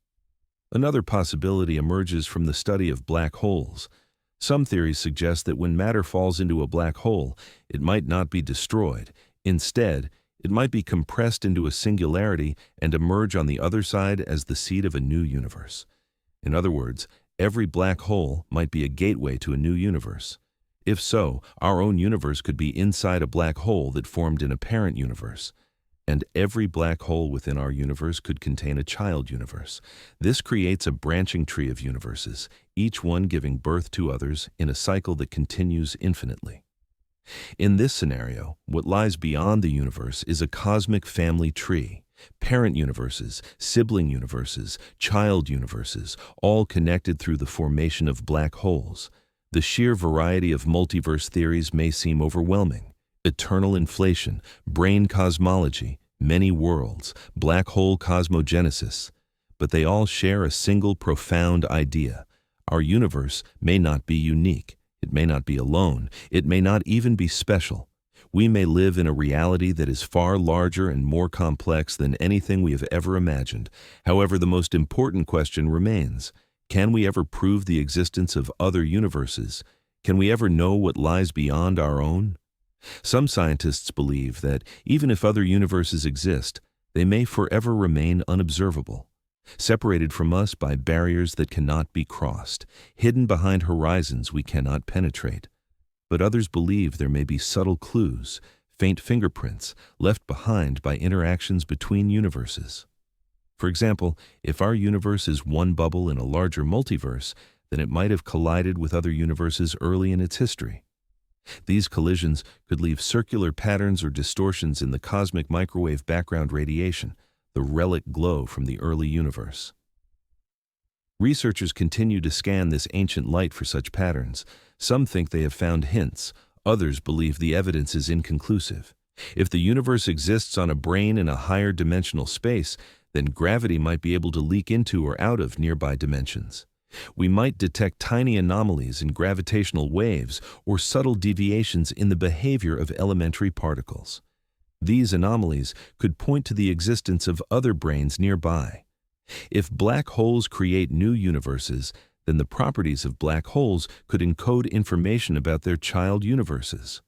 Another possibility emerges from the study of black holes. Some theories suggest that when matter falls into a black hole, it might not be destroyed. Instead, It might be compressed into a singularity and emerge on the other side as the seed of a new universe. In other words, every black hole might be a gateway to a new universe. If so, our own universe could be inside a black hole that formed in a parent universe. And every black hole within our universe could contain a child universe. This creates a branching tree of universes, each one giving birth to others in a cycle that continues infinitely. In this scenario, what lies beyond the universe is a cosmic family tree. Parent universes, sibling universes, child universes, all connected through the formation of black holes. The sheer variety of multiverse theories may seem overwhelming. Eternal inflation, brane cosmology, many worlds, black hole cosmogenesis. But they all share a single profound idea. Our universe may not be unique. It may not be alone. It may not even be special. We may live in a reality that is far larger and more complex than anything we have ever imagined. However, the most important question remains: can we ever prove the existence of other universes? Can we ever know what lies beyond our own? Some scientists believe that even if other universes exist, they may forever remain unobservable, separated from us by barriers that cannot be crossed, hidden behind horizons we cannot penetrate. But others believe there may be subtle clues, faint fingerprints, left behind by interactions between universes. For example, if our universe is one bubble in a larger multiverse, then it might have collided with other universes early in its history. These collisions could leave circular patterns or distortions in the cosmic microwave background radiation, the relic glow from the early universe. Researchers continue to scan this ancient light for such patterns. Some think they have found hints. Others believe the evidence is inconclusive. If the universe exists on a brane in a higher dimensional space, then gravity might be able to leak into or out of nearby dimensions. We might detect tiny anomalies in gravitational waves or subtle deviations in the behavior of elementary particles. These anomalies could point to the existence of other branes nearby. If black holes create new universes, then the properties of black holes could encode information about their child universes.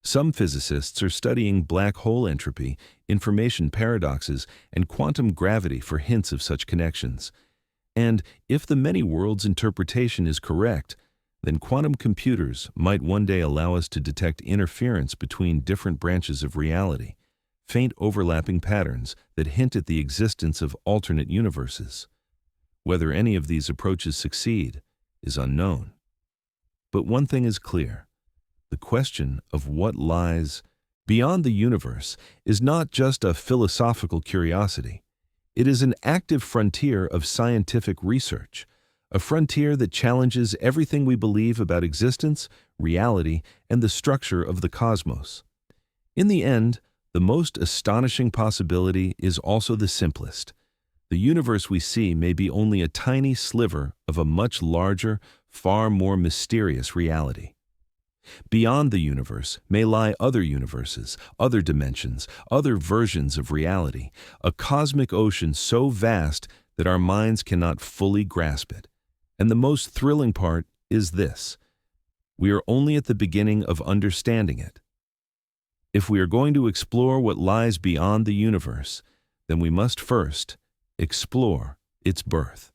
Some physicists are studying black hole entropy, information paradoxes, and quantum gravity for hints of such connections. And if the many worlds interpretation is correct, then quantum computers might one day allow us to detect interference between different branches of reality, faint overlapping patterns that hint at the existence of alternate universes. Whether any of these approaches succeed is unknown. But one thing is clear: the question of what lies beyond the universe is not just a philosophical curiosity. It is an active frontier of scientific research, a frontier that challenges everything we believe about existence, reality, and the structure of the cosmos. In the end, the most astonishing possibility is also the simplest. The universe we see may be only a tiny sliver of a much larger, far more mysterious reality. Beyond the universe may lie other universes, other dimensions, other versions of reality, a cosmic ocean so vast that our minds cannot fully grasp it. And the most thrilling part is this: we are only at the beginning of understanding it. If we are going to explore what lies beyond the universe, then we must first explore its birth.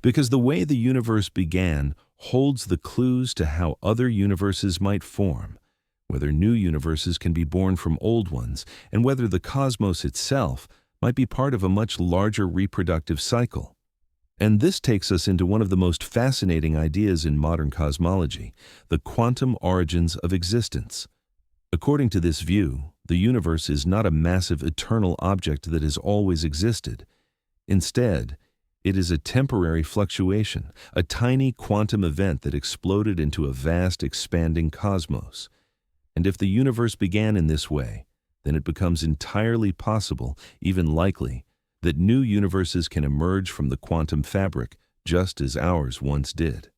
Because the way the universe began holds the clues to how other universes might form, whether new universes can be born from old ones, and whether the cosmos itself might be part of a much larger reproductive cycle. And this takes us into one of the most fascinating ideas in modern cosmology, the quantum origins of existence. According to this view, the universe is not a massive eternal object that has always existed. Instead, it is a temporary fluctuation, a tiny quantum event that exploded into a vast, expanding cosmos. And if the universe began in this way, then it becomes entirely possible, even likely, that new universes can emerge from the quantum fabric, just as ours once did.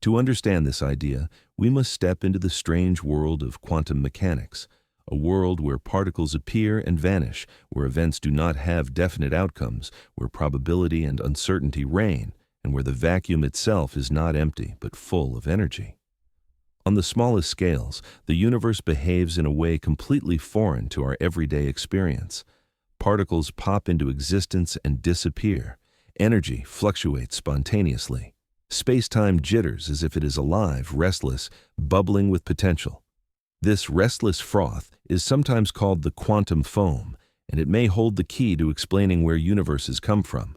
To understand this idea, we must step into the strange world of quantum mechanics, a world where particles appear and vanish, where events do not have definite outcomes, where probability and uncertainty reign, and where the vacuum itself is not empty but full of energy. On the smallest scales, the universe behaves in a way completely foreign to our everyday experience. Particles pop into existence and disappear. Energy fluctuates spontaneously. Space-time jitters as if it is alive, restless, bubbling with potential. This restless froth is sometimes called the quantum foam, and it may hold the key to explaining where universes come from.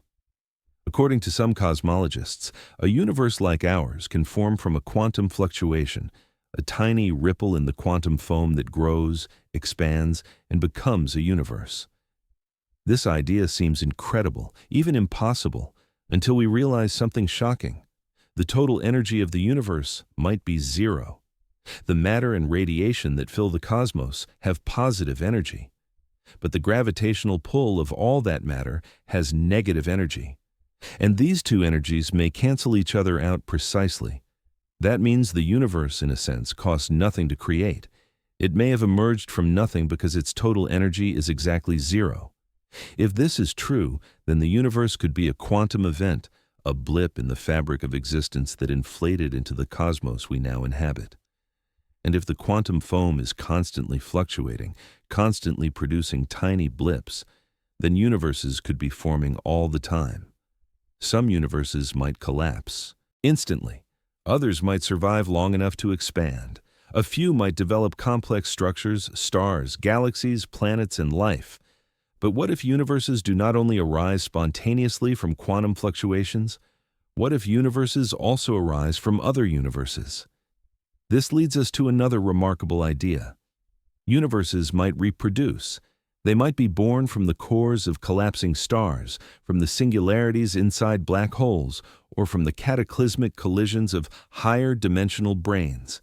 According to some cosmologists, a universe like ours can form from a quantum fluctuation, a tiny ripple in the quantum foam that grows, expands, and becomes a universe. This idea seems incredible, even impossible, until we realize something shocking. The total energy of the universe might be zero. The matter and radiation that fill the cosmos have positive energy, but the gravitational pull of all that matter has negative energy. And these two energies may cancel each other out precisely. That means the universe, in a sense, costs nothing to create. It may have emerged from nothing because its total energy is exactly zero. If this is true, then the universe could be a quantum event, a blip in the fabric of existence that inflated into the cosmos we now inhabit. And if the quantum foam is constantly fluctuating, constantly producing tiny blips, then universes could be forming all the time. Some universes might collapse instantly. Others might survive long enough to expand. A few might develop complex structures, stars, galaxies, planets, and life. But what if universes do not only arise spontaneously from quantum fluctuations? What if universes also arise from other universes? This leads us to another remarkable idea. Universes might reproduce. They might be born from the cores of collapsing stars, from the singularities inside black holes, or from the cataclysmic collisions of higher dimensional branes.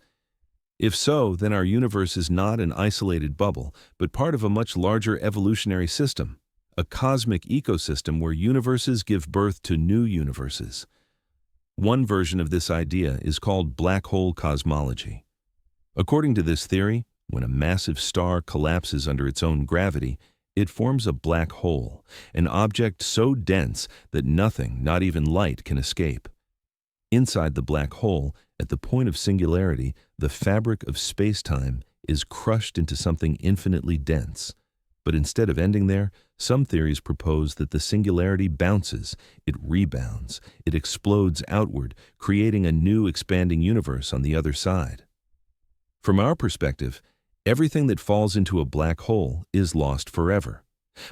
If so, then our universe is not an isolated bubble, but part of a much larger evolutionary system, a cosmic ecosystem where universes give birth to new universes. One version of this idea is called black hole cosmology. According to this theory, when a massive star collapses under its own gravity, it forms a black hole, an object so dense that nothing, not even light, can escape. Inside the black hole, at the point of singularity, the fabric of space-time is crushed into something infinitely dense. But instead of ending there, some theories propose that the singularity bounces, it rebounds, it explodes outward, creating a new expanding universe on the other side. From our perspective, everything that falls into a black hole is lost forever.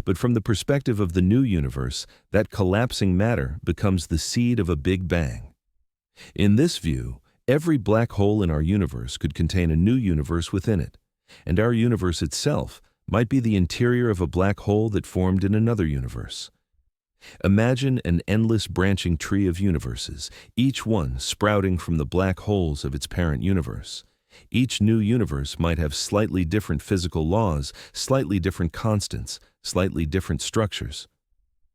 But from the perspective of the new universe, that collapsing matter becomes the seed of a big bang. In this view, every black hole in our universe could contain a new universe within it, and our universe itself might be the interior of a black hole that formed in another universe. Imagine an endless branching tree of universes, each one sprouting from the black holes of its parent universe. Each new universe might have slightly different physical laws, slightly different constants, slightly different structures.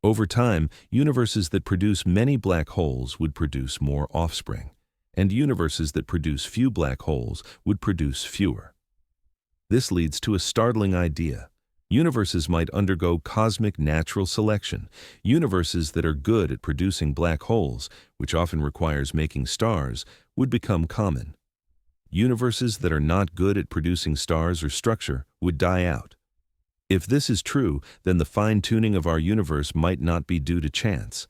Over time, universes that produce many black holes would produce more offspring, and universes that produce few black holes would produce fewer. This leads to a startling idea. Universes might undergo cosmic natural selection. Universes that are good at producing black holes, which often requires making stars, would become common. Universes that are not good at producing stars or structure would die out. If this is true, then the fine-tuning of our universe might not be due to chance.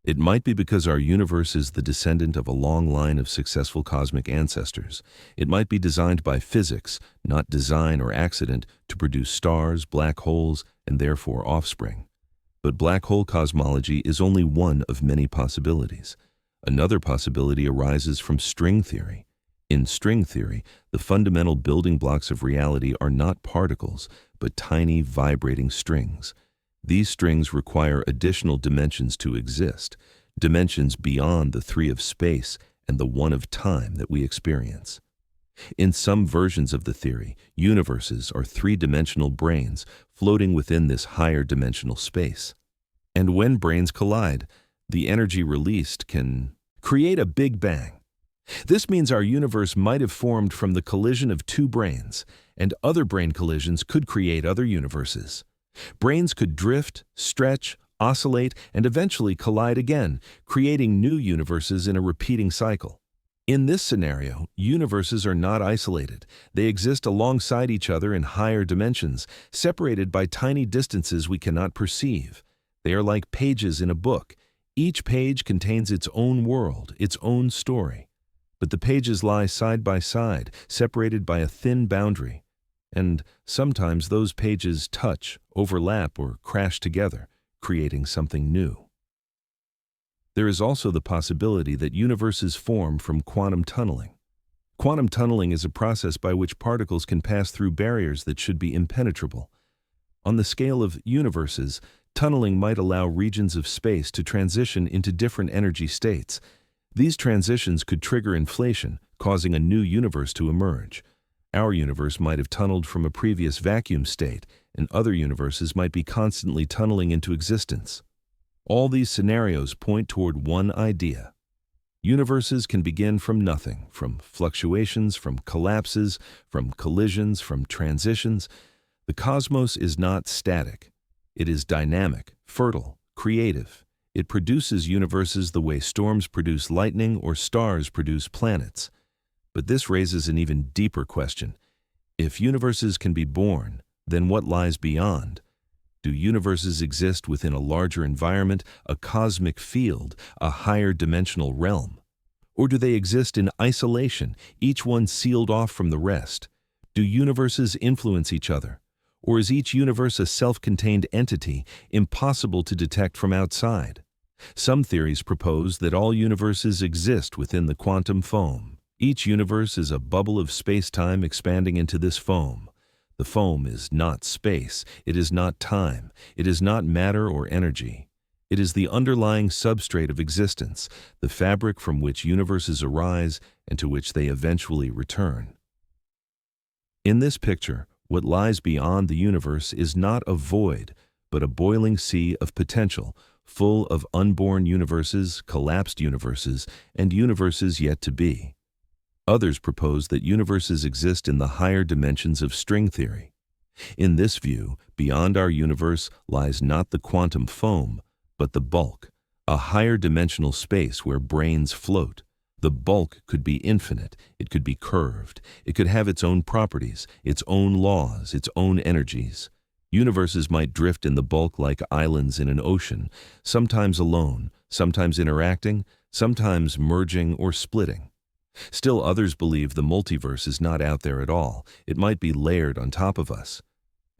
It might be because our universe is the descendant of a long line of successful cosmic ancestors. It might be designed by physics, not design or accident, to produce stars, black holes, and therefore offspring. But black hole cosmology is only one of many possibilities. Another possibility arises from string theory. In string theory, the fundamental building blocks of reality are not particles, but tiny vibrating strings. These strings require additional dimensions to exist, dimensions beyond the three of space and the one of time that we experience. In some versions of the theory, universes are three-dimensional branes floating within this higher dimensional space. And when branes collide, the energy released can create a big bang. This means our universe might have formed from the collision of two branes, and other brane collisions could create other universes. Branes could drift, stretch, oscillate, and eventually collide again, creating new universes in a repeating cycle. In this scenario, universes are not isolated. They exist alongside each other in higher dimensions, separated by tiny distances we cannot perceive. They are like pages in a book. Each page contains its own world, its own story. But the pages lie side by side, separated by a thin boundary. And sometimes those pages touch, overlap, or crash together, creating something new. There is also the possibility that universes form from quantum tunneling. Quantum tunneling is a process by which particles can pass through barriers that should be impenetrable. On the scale of universes, tunneling might allow regions of space to transition into different energy states. These transitions could trigger inflation, causing a new universe to emerge. Our universe might have tunneled from a previous vacuum state, and other universes might be constantly tunneling into existence. All these scenarios point toward one idea. Universes can begin from nothing, from fluctuations, from collapses, from collisions, from transitions. The cosmos is not static. It is dynamic, fertile, creative. It produces universes the way storms produce lightning or stars produce planets. But this raises an even deeper question. If universes can be born, then what lies beyond? Do universes exist within a larger environment, a cosmic field, a higher dimensional realm? Or do they exist in isolation, each one sealed off from the rest? Do universes influence each other? Or is each universe a self-contained entity, impossible to detect from outside? Some theories propose that all universes exist within the quantum foam. Each universe is a bubble of space-time expanding into this foam. The foam is not space, it is not time, it is not matter or energy. It is the underlying substrate of existence, the fabric from which universes arise and to which they eventually return. In this picture, what lies beyond the universe is not a void, but a boiling sea of potential, full of unborn universes, collapsed universes, and universes yet to be. Others propose that universes exist in the higher dimensions of string theory. In this view, beyond our universe lies not the quantum foam, but the bulk, a higher dimensional space where branes float. The bulk could be infinite, it could be curved, it could have its own properties, its own laws, its own energies. Universes might drift in the bulk like islands in an ocean, sometimes alone, sometimes interacting, sometimes merging or splitting. Still others believe the multiverse is not out there at all. It might be layered on top of us.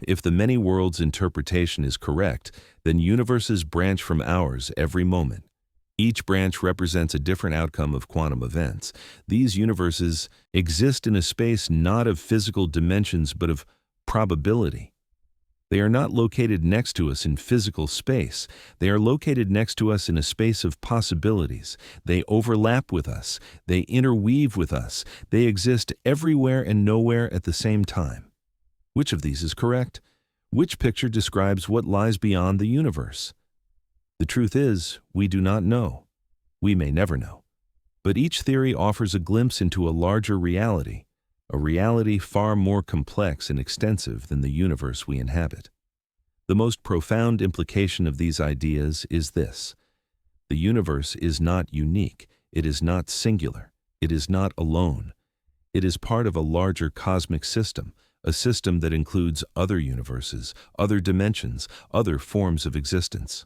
If the many worlds interpretation is correct, then universes branch from ours every moment. Each branch represents a different outcome of quantum events. These universes exist in a space not of physical dimensions but of probability. They are not located next to us in physical space. They are located next to us in a space of possibilities. They overlap with us. They interweave with us. They exist everywhere and nowhere at the same time. Which of these is correct? Which picture describes what lies beyond the universe? The truth is, we do not know. We may never know. But each theory offers a glimpse into a larger reality, a reality far more complex and extensive than the universe we inhabit. The most profound implication of these ideas is this: the universe is not unique, it is not singular, it is not alone. It is part of a larger cosmic system, a system that includes other universes, other dimensions, other forms of existence.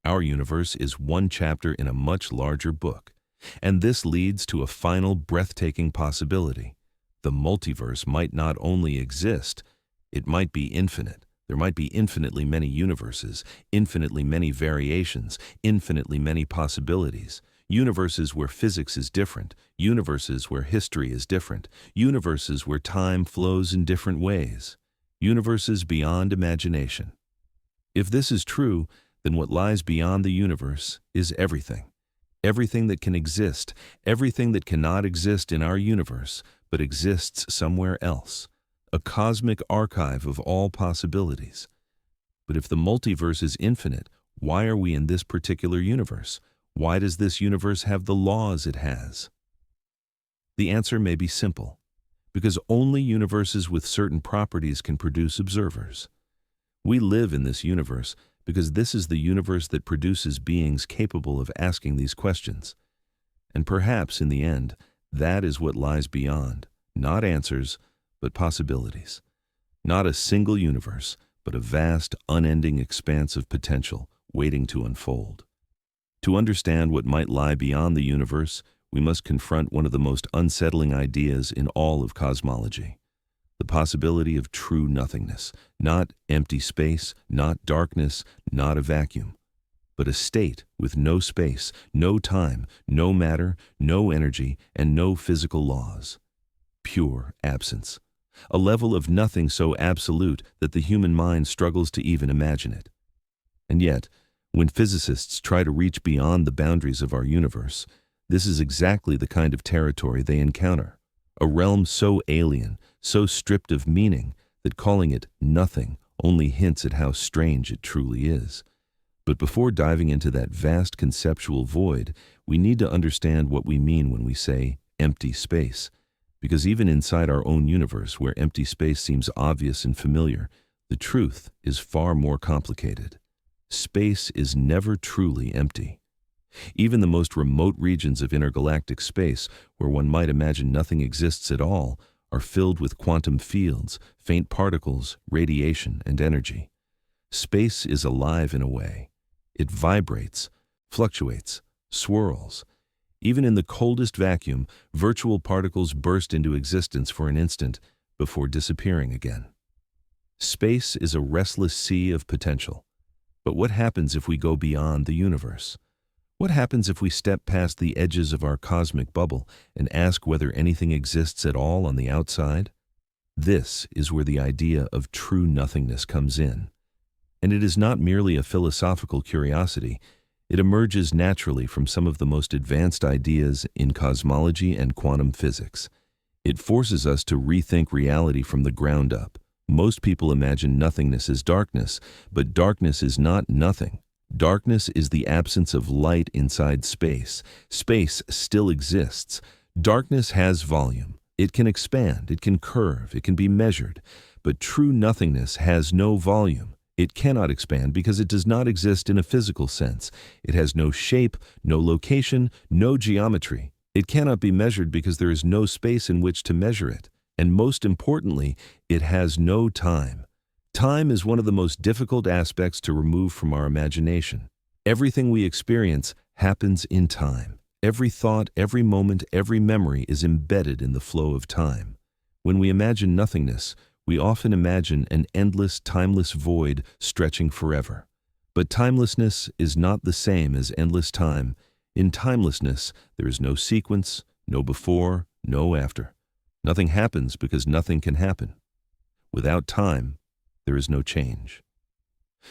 Our universe is one chapter in a much larger book, and this leads to a final breathtaking possibility. The multiverse might not only exist, it might be infinite. There might be infinitely many universes, infinitely many variations, infinitely many possibilities. Universes where physics is different, universes where history is different, universes where time flows in different ways, universes beyond imagination. If this is true, then what lies beyond the universe is everything. Everything that can exist, everything that cannot exist in our universe, but exists somewhere else. A cosmic archive of all possibilities. But if the multiverse is infinite, why are we in this particular universe? Why does this universe have the laws it has? The answer may be simple. Because only universes with certain properties can produce observers. We live in this universe because this is the universe that produces beings capable of asking these questions. And perhaps, in the end, That is what lies beyond, not answers, but possibilities. Not a single universe, but a vast, unending expanse of potential waiting to unfold. To understand what might lie beyond the universe, we must confront one of the most unsettling ideas in all of cosmology: the possibility of true nothingness, not empty space, not darkness, not a vacuum, but a state with no space, no time, no matter, no energy, and no physical laws. Pure absence. A level of nothing so absolute that the human mind struggles to even imagine it. And yet, when physicists try to reach beyond the boundaries of our universe, this is exactly the kind of territory they encounter. A realm so alien, so stripped of meaning, that calling it nothing only hints at how strange it truly is. But before diving into that vast conceptual void, we need to understand what we mean when we say empty space. Because even inside our own universe, where empty space seems obvious and familiar, the truth is far more complicated. Space is never truly empty. Even the most remote regions of intergalactic space, where one might imagine nothing exists at all, are filled with quantum fields, faint particles, radiation, and energy. Space is alive in a way. It vibrates, fluctuates, swirls. Even in the coldest vacuum, virtual particles burst into existence for an instant before disappearing again. Space is a restless sea of potential. But what happens if we go beyond the universe? What happens if we step past the edges of our cosmic bubble and ask whether anything exists at all on the outside? This is where the idea of true nothingness comes in. And it is not merely a philosophical curiosity. It emerges naturally from some of the most advanced ideas in cosmology and quantum physics. It forces us to rethink reality from the ground up. Most people imagine nothingness as darkness, but darkness is not nothing. Darkness is the absence of light inside space. Space still exists. Darkness has volume. It can expand, it can curve, it can be measured. But true nothingness has no volume. It cannot expand because it does not exist in a physical sense. It has no shape, no location, no geometry. It cannot be measured because there is no space in which to measure it. And most importantly, it has no time. Time is one of the most difficult aspects to remove from our imagination. Everything we experience happens in time. Every thought, every moment, every memory is embedded in the flow of time. When we imagine nothingness, we often imagine an endless, timeless void stretching forever. But timelessness is not the same as endless time. In timelessness, there is no sequence, no before, no after. Nothing happens because nothing can happen. Without time, there is no change.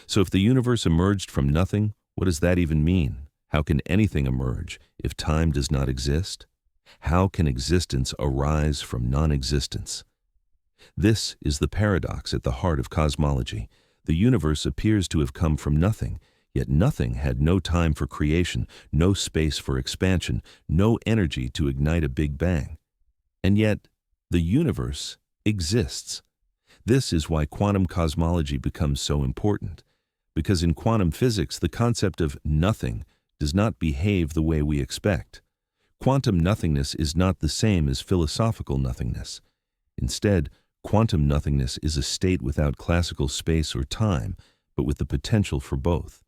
So if the universe emerged from nothing, what does that even mean? How can anything emerge if time does not exist? How can existence arise from non-existence? This is the paradox at the heart of cosmology. The universe appears to have come from nothing, yet nothing had no time for creation, no space for expansion, no energy to ignite a Big Bang. And yet, the universe exists. This is why quantum cosmology becomes so important. Because in quantum physics, the concept of nothing does not behave the way we expect. Quantum nothingness is not the same as philosophical nothingness. Instead, quantum nothingness is a state without classical space or time, but with the potential for both.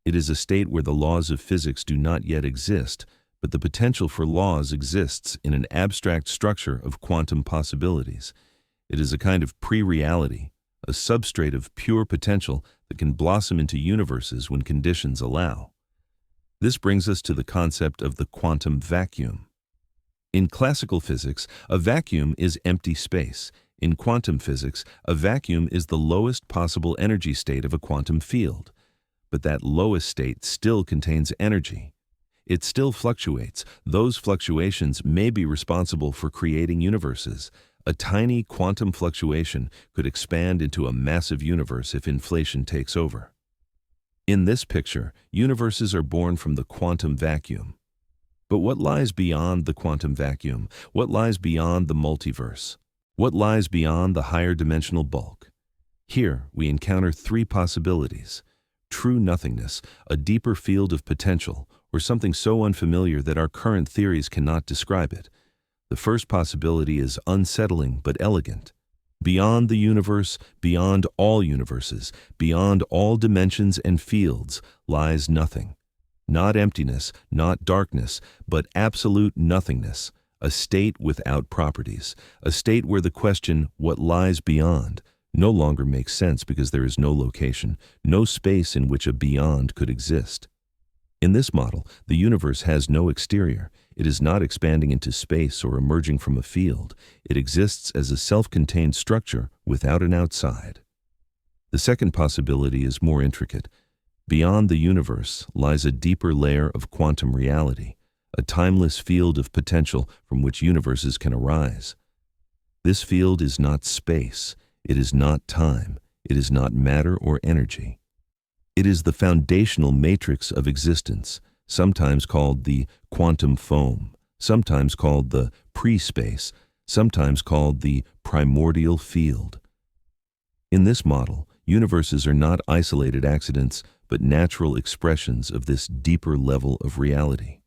It is a state where the laws of physics do not yet exist, but the potential for laws exists in an abstract structure of quantum possibilities. It is a kind of pre-reality, a substrate of pure potential that can blossom into universes when conditions allow. This brings us to the concept of the quantum vacuum. In classical physics, a vacuum is empty space. In quantum physics, a vacuum is the lowest possible energy state of a quantum field. But that lowest state still contains energy. It still fluctuates. Those fluctuations may be responsible for creating universes. A tiny quantum fluctuation could expand into a massive universe if inflation takes over. In this picture, universes are born from the quantum vacuum. But what lies beyond the quantum vacuum? What lies beyond the multiverse? What lies beyond the higher dimensional bulk? Here, we encounter three possibilities: true nothingness, a deeper field of potential, or something so unfamiliar that our current theories cannot describe it. The first possibility is unsettling but elegant. Beyond the universe, beyond all universes, beyond all dimensions and fields, lies nothing. Not emptiness, not darkness, but absolute nothingness, a state without properties, a state where the question, what lies beyond, no longer makes sense because there is no location, no space in which a beyond could exist. In this model, the universe has no exterior. It is not expanding into space or emerging from a field. It exists as a self-contained structure without an outside. The second possibility is more intricate. Beyond the universe lies a deeper layer of quantum reality, a timeless field of potential from which universes can arise. This field is not space. It is not time. It is not matter or energy. It is the foundational matrix of existence, sometimes called the quantum foam, sometimes called the pre-space, sometimes called the primordial field. In this model, universes are not isolated accidents, but natural expressions of this deeper level of reality.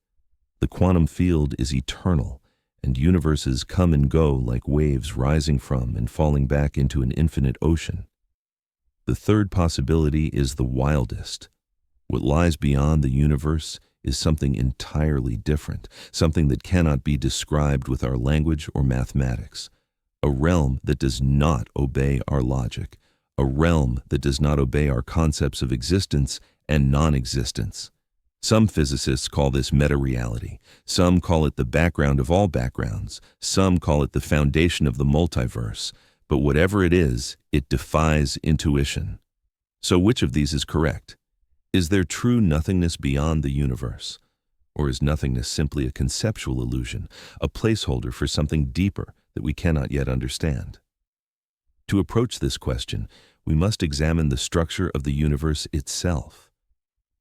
The quantum field is eternal, and universes come and go like waves rising from and falling back into an infinite ocean. The third possibility is the wildest. What lies beyond the universe is something entirely different, something that cannot be described with our language or mathematics. A realm that does not obey our logic, a realm that does not obey our concepts of existence and non-existence. Some physicists call this meta-reality. Some call it the background of all backgrounds. Some call it the foundation of the multiverse. But whatever it is, it defies intuition. So which of these is correct? Is there true nothingness beyond the universe? Or is nothingness simply a conceptual illusion, a placeholder for something deeper that we cannot yet understand? To approach this question, we must examine the structure of the universe itself.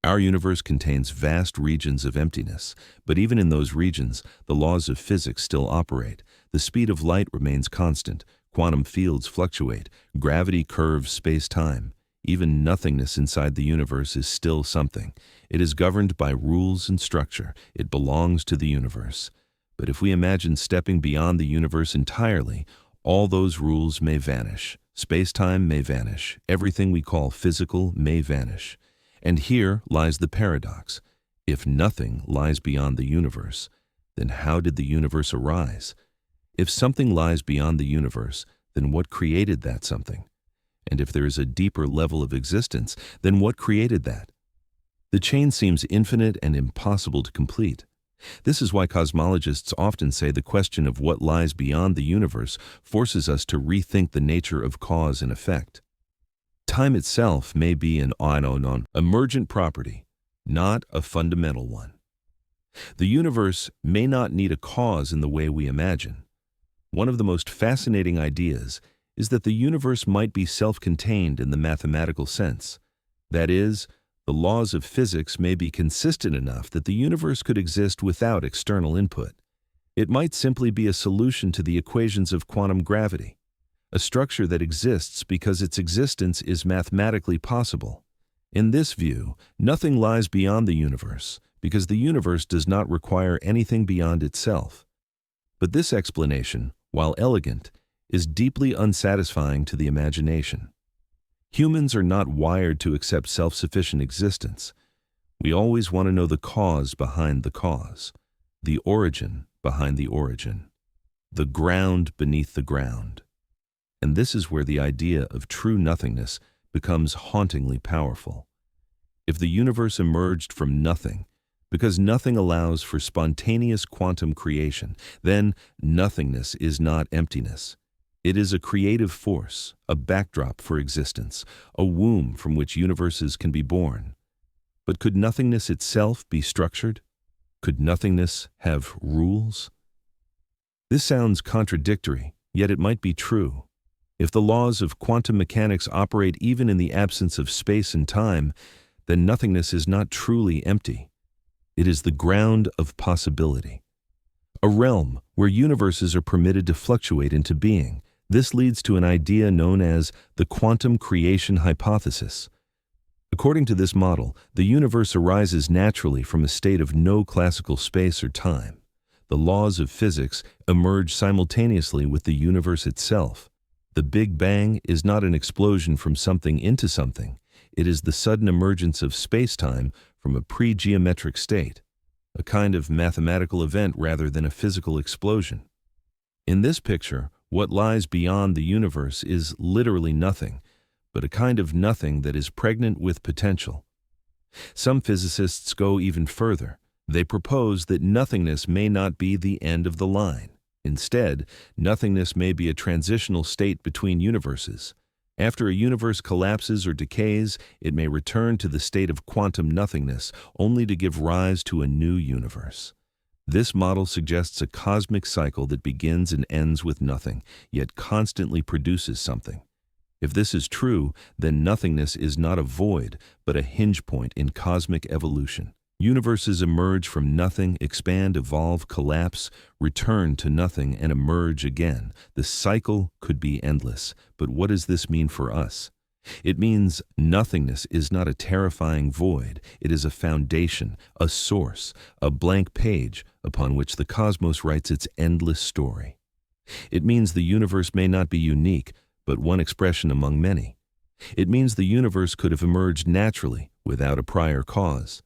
Our universe contains vast regions of emptiness, but even in those regions, the laws of physics still operate. The speed of light remains constant. Quantum fields fluctuate. Gravity curves space-time. Even nothingness inside the universe is still something. It is governed by rules and structure. It belongs to the universe. But if we imagine stepping beyond the universe entirely, all those rules may vanish. Space-time may vanish. Everything we call physical may vanish. And here lies the paradox. If nothing lies beyond the universe, then how did the universe arise? If something lies beyond the universe, then what created that something? And if there is a deeper level of existence, then what created that? The chain seems infinite and impossible to complete. This is why cosmologists often say the question of what lies beyond the universe forces us to rethink the nature of cause and effect. Time itself may be an emergent property, not a fundamental one. The universe may not need a cause in the way we imagine. One of the most fascinating ideas is that the universe might be self-contained in the mathematical sense. That is, the laws of physics may be consistent enough that the universe could exist without external input. It might simply be a solution to the equations of quantum gravity, a structure that exists because its existence is mathematically possible. In this view, nothing lies beyond the universe, because the universe does not require anything beyond itself. But this explanation, while elegant, is deeply unsatisfying to the imagination. Humans are not wired to accept self-sufficient existence. We always want to know the cause behind the cause, the origin behind the origin, the ground beneath the ground. And this is where the idea of true nothingness becomes hauntingly powerful. If the universe emerged from nothing, because nothing allows for spontaneous quantum creation, then nothingness is not emptiness. It is a creative force, a backdrop for existence, a womb from which universes can be born. But could nothingness itself be structured? Could nothingness have rules? This sounds contradictory, yet it might be true. If the laws of quantum mechanics operate even in the absence of space and time, then nothingness is not truly empty. It is the ground of possibility, a realm where universes are permitted to fluctuate into being. This leads to an idea known as the quantum creation hypothesis. According to this model, the universe arises naturally from a state of no classical space or time. The laws of physics emerge simultaneously with the universe itself. The Big Bang is not an explosion from something into something. It is the sudden emergence of space-time from a pre-geometric state, a kind of mathematical event rather than a physical explosion. In this picture, what lies beyond the universe is literally nothing, but a kind of nothing that is pregnant with potential. Some physicists go even further. They propose that nothingness may not be the end of the line. Instead, nothingness may be a transitional state between universes. After a universe collapses or decays, it may return to the state of quantum nothingness, only to give rise to a new universe. This model suggests a cosmic cycle that begins and ends with nothing, yet constantly produces something. If this is true, then nothingness is not a void, but a hinge point in cosmic evolution. Universes emerge from nothing, expand, evolve, collapse, return to nothing, and emerge again. The cycle could be endless, but what does this mean for us? It means nothingness is not a terrifying void. It is a foundation, a source, a blank page upon which the cosmos writes its endless story. It means the universe may not be unique, but one expression among many. It means the universe could have emerged naturally, without a prior cause.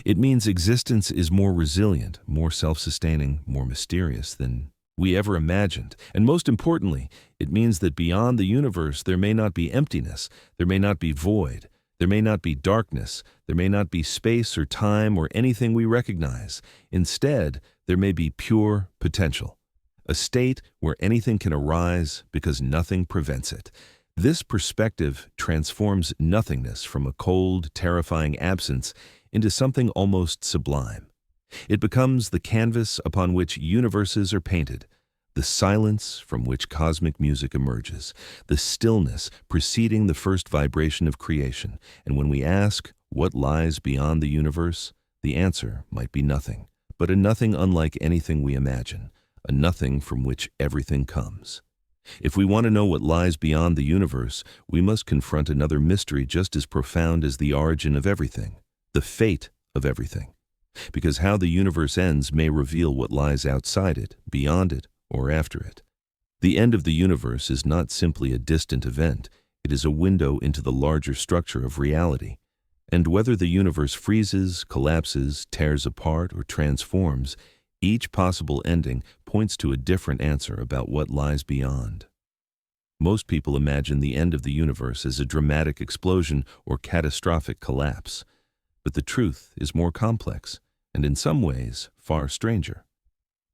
It means existence is more resilient, more self-sustaining, more mysterious than we ever imagined. And most importantly, it means that beyond the universe there may not be emptiness, there may not be void, there may not be darkness, there may not be space or time or anything we recognize. Instead, there may be pure potential, a state where anything can arise because nothing prevents it. This perspective transforms nothingness from a cold, terrifying absence into something almost sublime. It becomes the canvas upon which universes are painted, the silence from which cosmic music emerges, the stillness preceding the first vibration of creation. And when we ask what lies beyond the universe, the answer might be nothing, but a nothing unlike anything we imagine, a nothing from which everything comes. If we want to know what lies beyond the universe, we must confront another mystery just as profound as the origin of everything, the fate of everything. Because how the universe ends may reveal what lies outside it, beyond it, or after it. The end of the universe is not simply a distant event, it is a window into the larger structure of reality. And whether the universe freezes, collapses, tears apart, or transforms, each possible ending points to a different answer about what lies beyond. Most people imagine the end of the universe as a dramatic explosion or catastrophic collapse. But the truth is more complex, and in some ways, far stranger.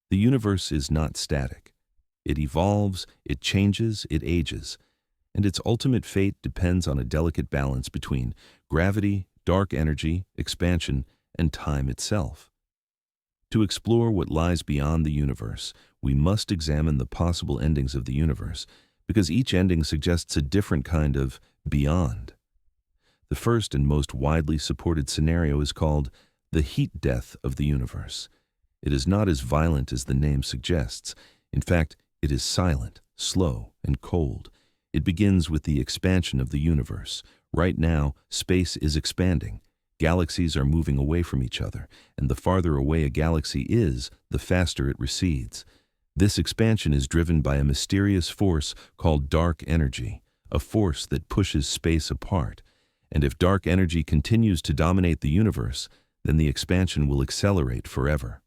The universe is not static. It evolves, it changes, it ages, and its ultimate fate depends on a delicate balance between gravity, dark energy, expansion, and time itself. To explore what lies beyond the universe, we must examine the possible endings of the universe, because each ending suggests a different kind of beyond. The first and most widely supported scenario is called the heat death of the universe. It is not as violent as the name suggests. In fact, it is silent, slow, and cold. It begins with the expansion of the universe. Right now, space is expanding. Galaxies are moving away from each other, and the farther away a galaxy is, the faster it recedes. This expansion is driven by a mysterious force called dark energy, a force that pushes space apart. And if dark energy continues to dominate the universe, then the expansion will accelerate forever.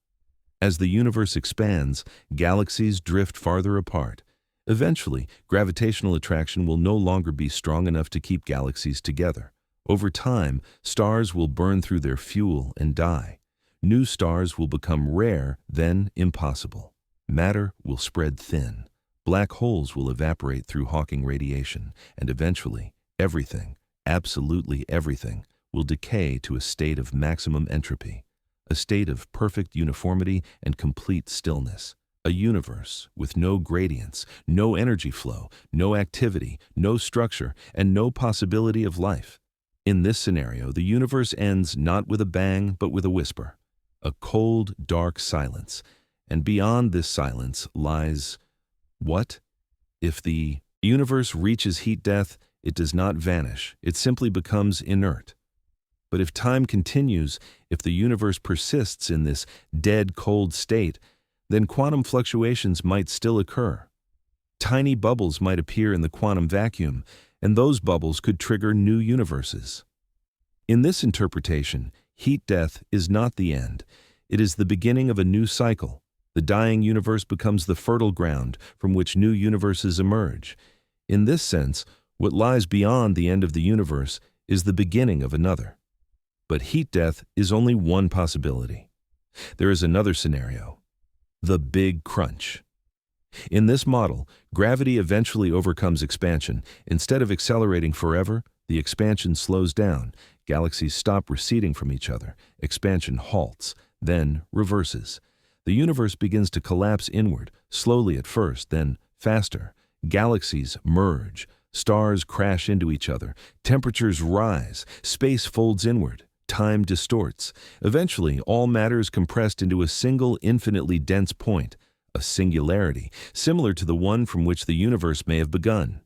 As the universe expands, galaxies drift farther apart. Eventually, gravitational attraction will no longer be strong enough to keep galaxies together. Over time, stars will burn through their fuel and die. New stars will become rare, then impossible. Matter will spread thin. Black holes will evaporate through Hawking radiation, and eventually, everything, absolutely everything, will decay to a state of maximum entropy, a state of perfect uniformity and complete stillness. A universe with no gradients, no energy flow, no activity, no structure, and no possibility of life. In this scenario, the universe ends not with a bang, but with a whisper, a cold, dark silence. And beyond this silence lies what? If the universe reaches heat death, it does not vanish, it simply becomes inert. But if time continues, if the universe persists in this dead, cold state, then quantum fluctuations might still occur. Tiny bubbles might appear in the quantum vacuum, and those bubbles could trigger new universes. In this interpretation, heat death is not the end. It is the beginning of a new cycle. The dying universe becomes the fertile ground from which new universes emerge. In this sense, what lies beyond the end of the universe is the beginning of another. But heat death is only one possibility. There is another scenario: the Big Crunch. In this model, gravity eventually overcomes expansion. Instead of accelerating forever, the expansion slows down. Galaxies stop receding from each other. Expansion halts, then reverses. The universe begins to collapse inward, slowly at first, then faster. Galaxies merge. Stars crash into each other. Temperatures rise. Space folds inward. Time distorts. Eventually, all matter is compressed into a single infinitely dense point, a singularity, similar to the one from which the universe may have begun.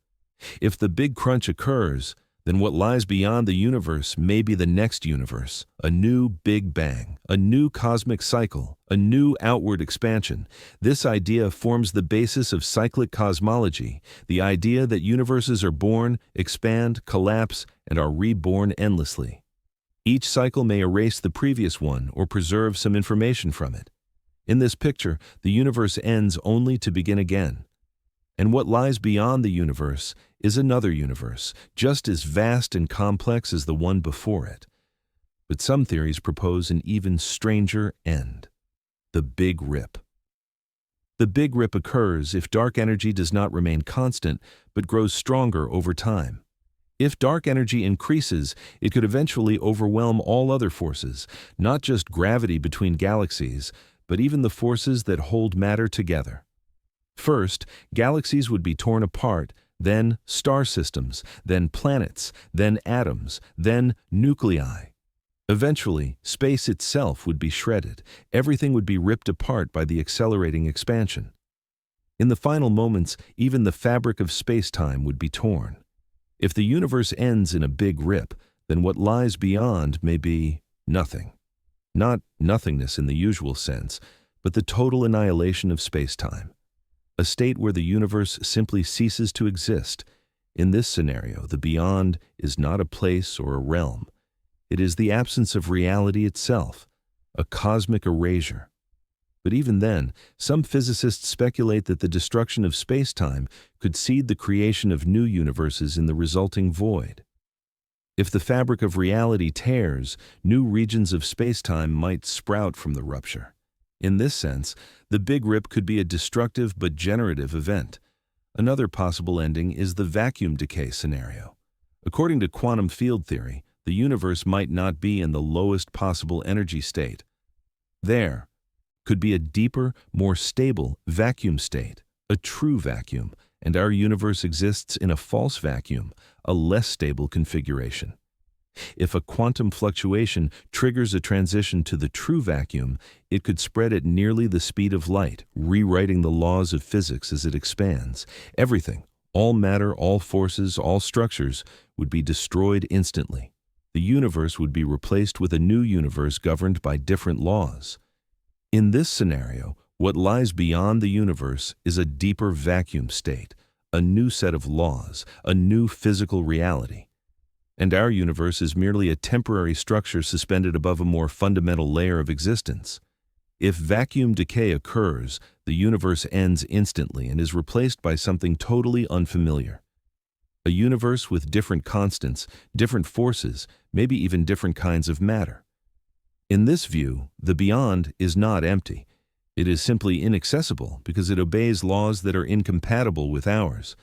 If the Big Crunch occurs, then what lies beyond the universe may be the next universe, a new Big Bang, a new cosmic cycle, a new outward expansion. This idea forms the basis of cyclic cosmology, the idea that universes are born, expand, collapse, and are reborn endlessly. Each cycle may erase the previous one or preserve some information from it. In this picture, the universe ends only to begin again. And what lies beyond the universe is another universe, just as vast and complex as the one before it. But some theories propose an even stranger end: the Big Rip. The Big Rip occurs if dark energy does not remain constant but grows stronger over time. If dark energy increases, it could eventually overwhelm all other forces, not just gravity between galaxies, but even the forces that hold matter together. First, galaxies would be torn apart, then star systems, then planets, then atoms, then nuclei. Eventually, space itself would be shredded. Everything would be ripped apart by the accelerating expansion. In the final moments, even the fabric of space-time would be torn. If the universe ends in a Big Rip, then what lies beyond may be nothing. Not nothingness in the usual sense, but the total annihilation of space-time. A state where the universe simply ceases to exist. In this scenario, the beyond is not a place or a realm. It is the absence of reality itself, a cosmic erasure. But even then, some physicists speculate that the destruction of space-time could seed the creation of new universes in the resulting void. If the fabric of reality tears, new regions of space-time might sprout from the rupture. In this sense, the Big Rip could be a destructive but generative event. Another possible ending is the vacuum decay scenario. According to quantum field theory, the universe might not be in the lowest possible energy state. There could be a deeper, more stable vacuum state, a true vacuum, and our universe exists in a false vacuum, a less stable configuration. If a quantum fluctuation triggers a transition to the true vacuum, it could spread at nearly the speed of light, rewriting the laws of physics as it expands. Everything, all matter, all forces, all structures, would be destroyed instantly. The universe would be replaced with a new universe governed by different laws. In this scenario, what lies beyond the universe is a deeper vacuum state, a new set of laws, a new physical reality. And our universe is merely a temporary structure suspended above a more fundamental layer of existence. If vacuum decay occurs, the universe ends instantly and is replaced by something totally unfamiliar. A universe with different constants, different forces, maybe even different kinds of matter. In this view, the beyond is not empty. It is simply inaccessible because it obeys laws that are incompatible with ours.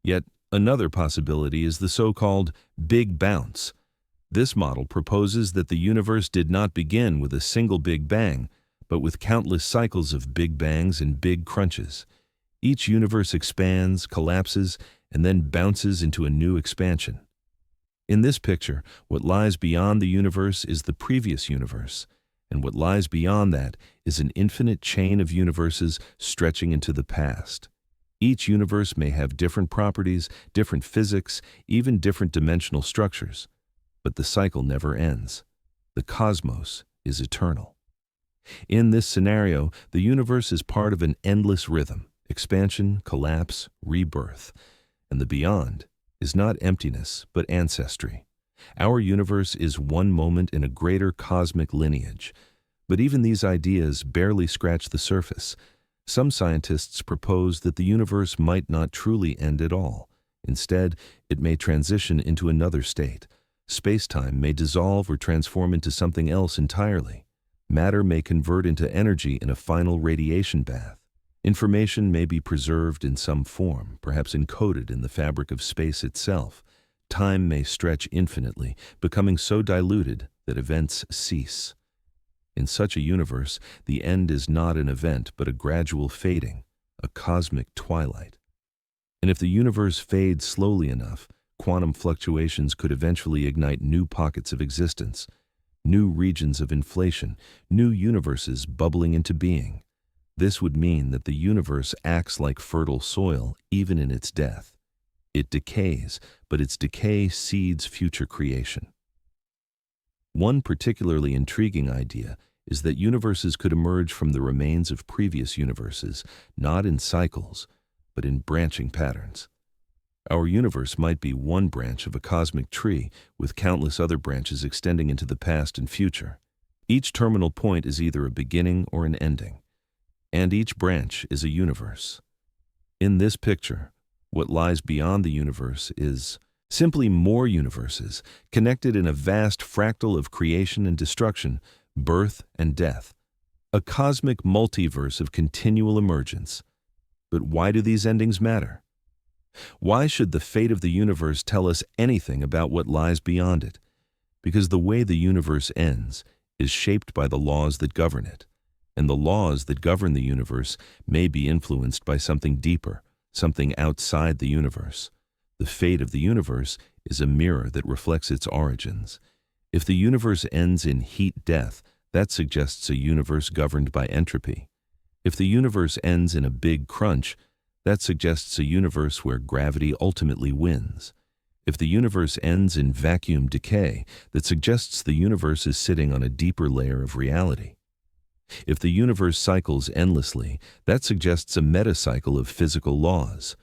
Yet, another possibility is the so-called Big Bounce. This model proposes that the universe did not begin with a single Big Bang, but with countless cycles of Big Bangs and Big Crunches. Each universe expands, collapses, and then bounces into a new expansion. In this picture, what lies beyond the universe is the previous universe, and what lies beyond that is an infinite chain of universes stretching into the past. Each universe may have different properties, different physics, even different dimensional structures, but the cycle never ends. The cosmos is eternal. In this scenario, the universe is part of an endless rhythm: expansion, collapse, rebirth. And the beyond is not emptiness, but ancestry. Our universe is one moment in a greater cosmic lineage. But even these ideas barely scratch the surface. Some scientists propose that the universe might not truly end at all. Instead, it may transition into another state. Space-time may dissolve or transform into something else entirely. Matter may convert into energy in a final radiation bath. Information may be preserved in some form, perhaps encoded in the fabric of space itself. Time may stretch infinitely, becoming so diluted that events cease. In such a universe, the end is not an event but a gradual fading, a cosmic twilight. And if the universe fades slowly enough, quantum fluctuations could eventually ignite new pockets of existence, new regions of inflation, new universes bubbling into being. This would mean that the universe acts like fertile soil even in its death. It decays, but its decay seeds future creation. One particularly intriguing idea is that universes could emerge from the remains of previous universes, not in cycles, but in branching patterns. Our universe might be one branch of a cosmic tree, with countless other branches extending into the past and future. Each terminal point is either a beginning or an ending, and each branch is a universe. In this picture, what lies beyond the universe is simply more universes, connected in a vast fractal of creation and destruction, birth and death, a cosmic multiverse of continual emergence. But why do these endings matter? Why should the fate of the universe tell us anything about what lies beyond it? Because the way the universe ends is shaped by the laws that govern it, and the laws that govern the universe may be influenced by something deeper, something outside the universe. The fate of the universe is a mirror that reflects its origins. If the universe ends in heat death, that suggests a universe governed by entropy. If the universe ends in a big crunch, that suggests a universe where gravity ultimately wins. If the universe ends in vacuum decay, that suggests the universe is sitting on a deeper layer of reality. If the universe cycles endlessly, that suggests a metacycle of physical laws.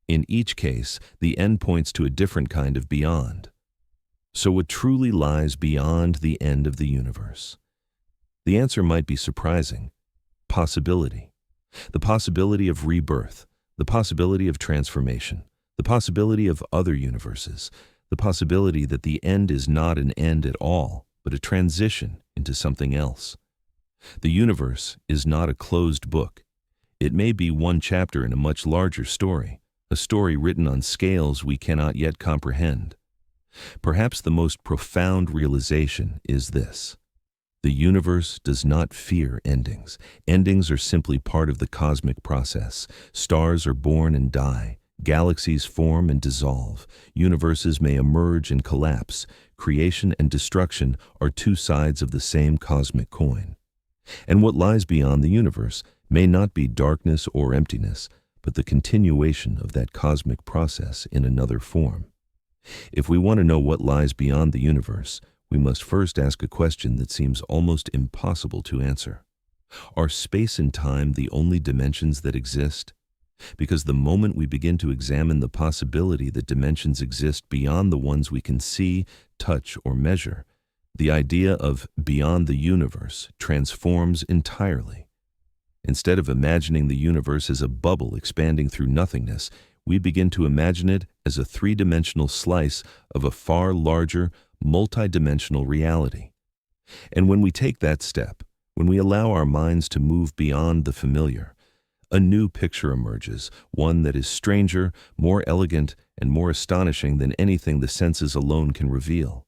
In each case, the end points to a different kind of beyond. So what truly lies beyond the end of the universe? The answer might be surprising. Possibility. The possibility of rebirth, the possibility of transformation, the possibility of other universes, the possibility that the end is not an end at all, but a transition into something else. The universe is not a closed book. It may be one chapter in a much larger story, a story written on scales we cannot yet comprehend. Perhaps the most profound realization is this: the universe does not fear endings. Endings are simply part of the cosmic process. Stars are born and die. Galaxies form and dissolve. Universes may emerge and collapse. Creation and destruction are two sides of the same cosmic coin. And what lies beyond the universe may not be darkness or emptiness, but the continuation of that cosmic process in another form. If we want to know what lies beyond the universe, we must first ask a question that seems almost impossible to answer. Are space and time the only dimensions that exist? Because the moment we begin to examine the possibility that dimensions exist beyond the ones we can see, touch, or measure, the idea of beyond the universe transforms entirely. Instead of imagining the universe as a bubble expanding through nothingness, we begin to imagine it as a three-dimensional slice of a far larger, multidimensional reality. And when we take that step, when we allow our minds to move beyond the familiar, a new picture emerges, one that is stranger, more elegant, and more astonishing than anything the senses alone can reveal.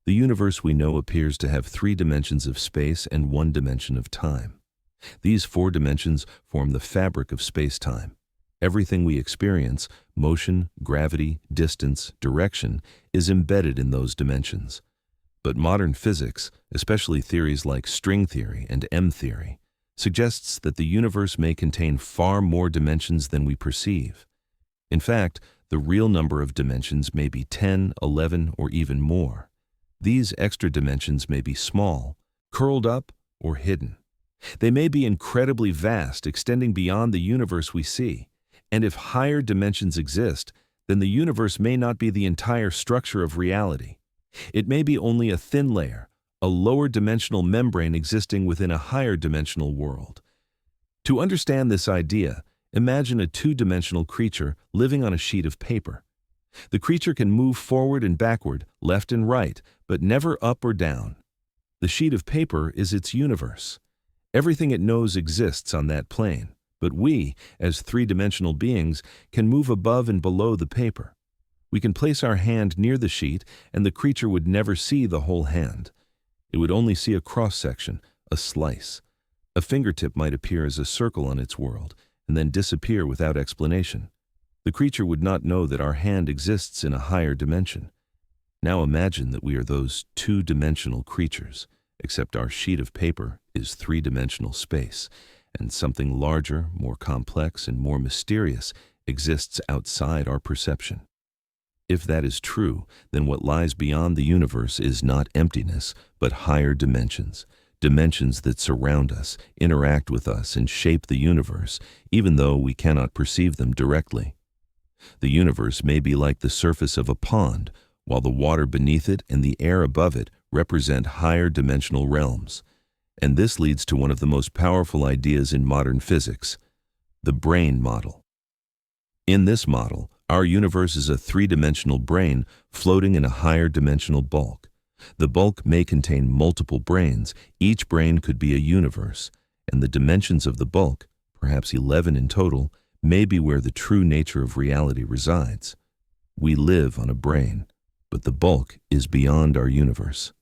The universe we know appears to have 3 dimensions of space and 1 dimension of time. These 4 dimensions form the fabric of space-time. Everything we experience, motion, gravity, distance, direction, is embedded in those dimensions. But modern physics, especially theories like string theory and M theory, suggests that the universe may contain far more dimensions than we perceive. In fact, the real number of dimensions may be 10, 11, or even more. These extra dimensions may be small, curled up, or hidden. They may be incredibly vast, extending beyond the universe we see. And if higher dimensions exist, then the universe may not be the entire structure of reality. It may be only a thin layer, a lower dimensional membrane existing within a higher dimensional world. To understand this idea, imagine a two-dimensional creature living on a sheet of paper. The creature can move forward and backward, left and right, but never up or down. The sheet of paper is its universe. Everything it knows exists on that plane, but we, as three-dimensional beings, can move above and below the paper. We can place our hand near the sheet, and the creature would never see the whole hand. It would only see a cross-section, a slice. A fingertip might appear as a circle on its world, and then disappear without explanation. The creature would not know that our hand exists in a higher dimension. Now imagine that we are those two-dimensional creatures, except our sheet of paper is three-dimensional space, and something larger, more complex, and more mysterious exists outside our perception. If that is true, then what lies beyond the universe is not emptiness, but higher dimensions, dimensions that surround us, interact with us, and shape the universe, even though we cannot perceive them directly. The universe may be like the surface of a pond, while the water beneath it and the air above it represent higher dimensional realms. And this leads to one of the most powerful ideas in modern physics, the brane model. In this model, our universe is a three-dimensional brane floating in a higher dimensional bulk. The bulk may contain multiple branes. Each brane could be a universe, and the dimensions of the bulk, perhaps 11 in total, may be where the true nature of reality resides. We live on a brane, but the bulk is beyond our universe.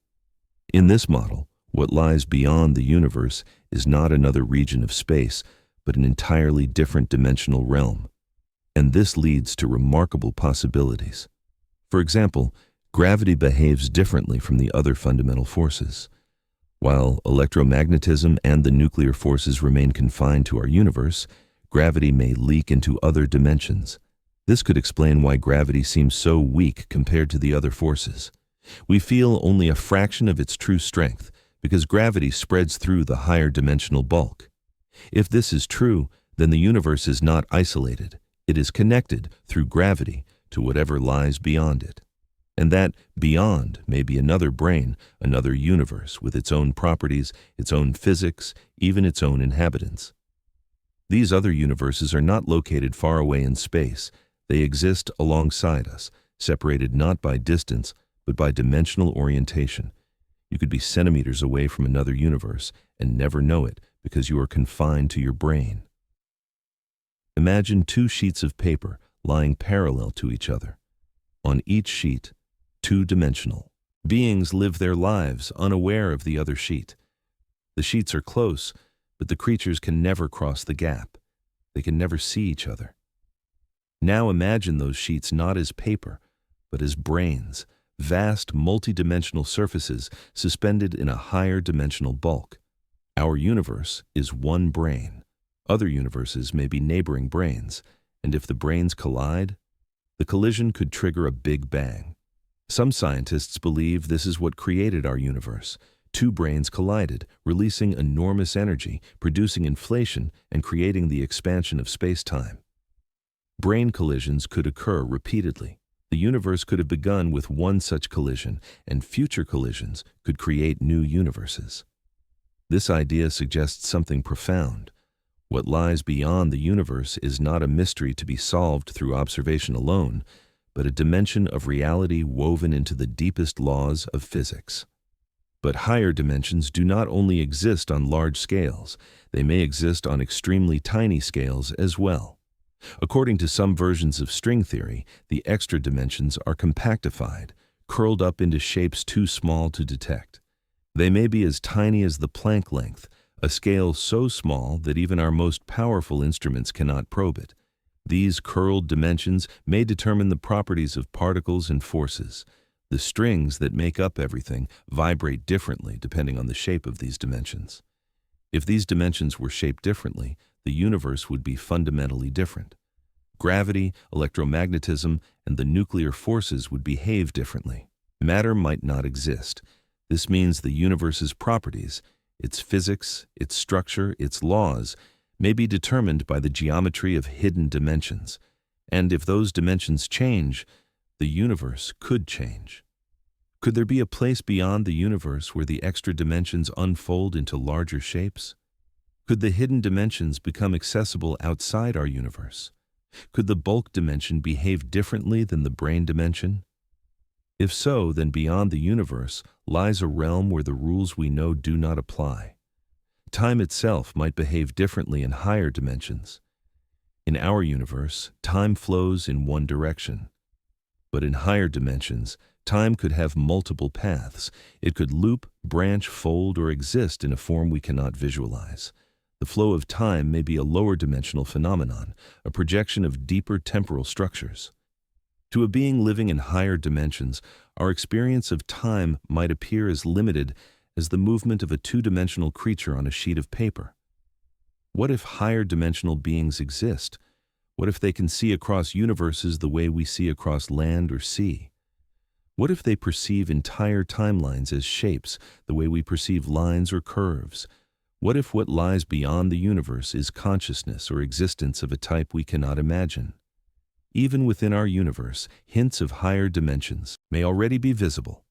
In this model, what lies beyond the universe is not another region of space, but an entirely different dimensional realm. And this leads to remarkable possibilities. For example, gravity behaves differently from the other fundamental forces. While electromagnetism and the nuclear forces remain confined to our universe, gravity may leak into other dimensions. This could explain why gravity seems so weak compared to the other forces. We feel only a fraction of its true strength because gravity spreads through the higher dimensional bulk. If this is true, then the universe is not isolated. It is connected through gravity to whatever lies beyond it. And that beyond may be another brane, another universe with its own properties, its own physics, even its own inhabitants. These other universes are not located far away in space. They exist alongside us, separated not by distance, but by dimensional orientation. You could be centimeters away from another universe and never know it because you are confined to your brain. Imagine two sheets of paper lying parallel to each other. On each sheet, two-dimensional. Beings live their lives unaware of the other sheet. The sheets are close, but the creatures can never cross the gap. They can never see each other. Now imagine those sheets not as paper, but as branes, vast multidimensional surfaces suspended in a higher dimensional bulk. Our universe is one brane. Other universes may be neighboring branes, and if the branes collide, the collision could trigger a big bang. Some scientists believe this is what created our universe. Two branes collided, releasing enormous energy, producing inflation, and creating the expansion of space-time. Brane collisions could occur repeatedly. The universe could have begun with one such collision, and future collisions could create new universes. This idea suggests something profound. What lies beyond the universe is not a mystery to be solved through observation alone, but a dimension of reality woven into the deepest laws of physics. But higher dimensions do not only exist on large scales, they may exist on extremely tiny scales as well. According to some versions of string theory, the extra dimensions are compactified, curled up into shapes too small to detect. They may be as tiny as the Planck length, a scale so small that even our most powerful instruments cannot probe it. These curled dimensions may determine the properties of particles and forces. The strings that make up everything vibrate differently depending on the shape of these dimensions. If these dimensions were shaped differently, the universe would be fundamentally different. Gravity, electromagnetism, and the nuclear forces would behave differently. Matter might not exist. This means the universe's properties, its physics, its structure, its laws, may be determined by the geometry of hidden dimensions. And if those dimensions change, the universe could change. Could there be a place beyond the universe where the extra dimensions unfold into larger shapes? Could the hidden dimensions become accessible outside our universe? Could the bulk dimension behave differently than the brane dimension? If so, then beyond the universe lies a realm where the rules we know do not apply. Time itself might behave differently in higher dimensions. In our universe, time flows in one direction. But in higher dimensions, time could have multiple paths. It could loop, branch, fold, or exist in a form we cannot visualize. The flow of time may be a lower dimensional phenomenon, a projection of deeper temporal structures. To a being living in higher dimensions, our experience of time might appear as limited as the movement of a two-dimensional creature on a sheet of paper. What if higher dimensional beings exist? What if they can see across universes the way we see across land or sea? What if they perceive entire timelines as shapes, the way we perceive lines or curves? What if what lies beyond the universe is consciousness or existence of a type we cannot imagine? Even within our universe, hints of higher dimensions may already be visible.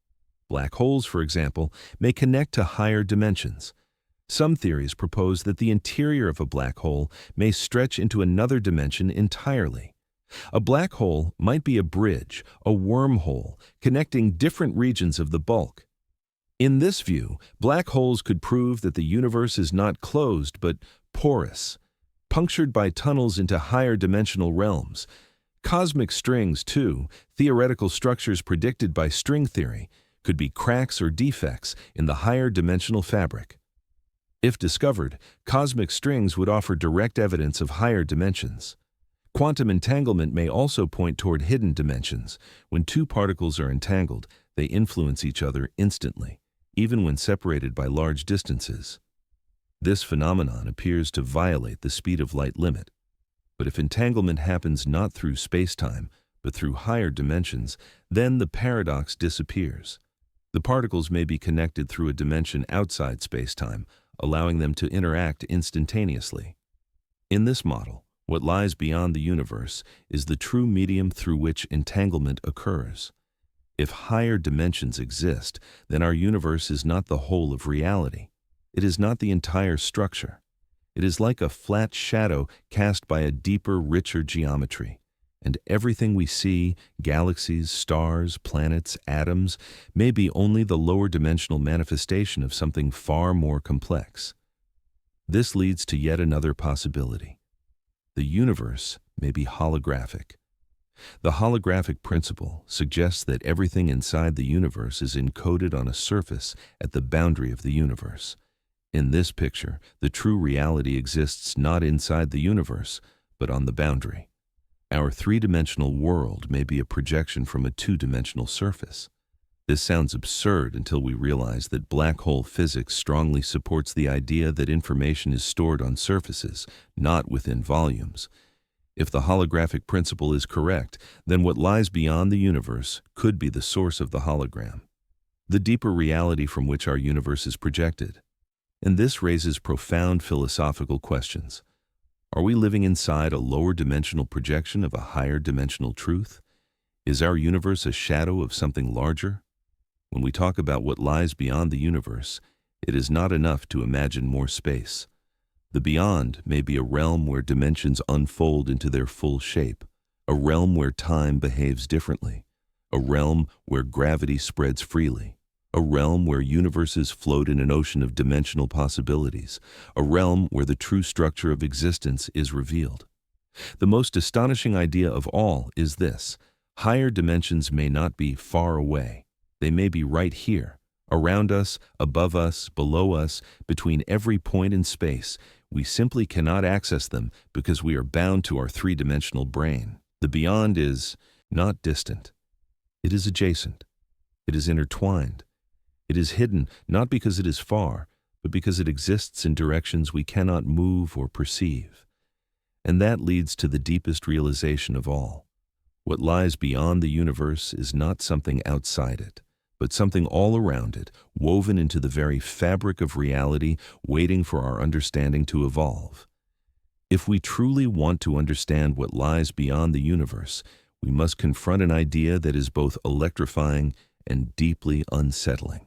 Black holes, for example, may connect to higher dimensions. Some theories propose that the interior of a black hole may stretch into another dimension entirely. A black hole might be a bridge, a wormhole, connecting different regions of the bulk. In this view, black holes could prove that the universe is not closed but porous, punctured by tunnels into higher dimensional realms. Cosmic strings, too, theoretical structures predicted by string theory, could be cracks or defects in the higher dimensional fabric. If discovered, cosmic strings would offer direct evidence of higher dimensions. Quantum entanglement may also point toward hidden dimensions. When two particles are entangled, they influence each other instantly, even when separated by large distances. This phenomenon appears to violate the speed of light limit. But if entanglement happens not through space-time, but through higher dimensions, then the paradox disappears. The particles may be connected through a dimension outside space-time, allowing them to interact instantaneously. In this model, what lies beyond the universe is the true medium through which entanglement occurs. If higher dimensions exist, then our universe is not the whole of reality. It is not the entire structure. It is like a flat shadow cast by a deeper, richer geometry. And everything we see, galaxies, stars, planets, atoms, may be only the lower dimensional manifestation of something far more complex. This leads to yet another possibility. The universe may be holographic. The holographic principle suggests that everything inside the universe is encoded on a surface at the boundary of the universe. In this picture, the true reality exists not inside the universe, but on the boundary. Our three-dimensional world may be a projection from a two-dimensional surface. This sounds absurd until we realize that black hole physics strongly supports the idea that information is stored on surfaces, not within volumes. If the holographic principle is correct, then what lies beyond the universe could be the source of the hologram, the deeper reality from which our universe is projected. And this raises profound philosophical questions. Are we living inside a lower dimensional projection of a higher dimensional truth? Is our universe a shadow of something larger? When we talk about what lies beyond the universe, it is not enough to imagine more space. The beyond may be a realm where dimensions unfold into their full shape, a realm where time behaves differently, a realm where gravity spreads freely, a realm where universes float in an ocean of dimensional possibilities, a realm where the true structure of existence is revealed. The most astonishing idea of all is this: higher dimensions may not be far away. They may be right here, around us, above us, below us, between every point in space. We simply cannot access them because we are bound to our three-dimensional brain. The beyond is not distant. It is adjacent. It is intertwined. It is hidden not because it is far, but because it exists in directions we cannot move or perceive. And that leads to the deepest realization of all. What lies beyond the universe is not something outside it, but something all around it, woven into the very fabric of reality, waiting for our understanding to evolve. If we truly want to understand what lies beyond the universe, we must confront an idea that is both electrifying and deeply unsettling.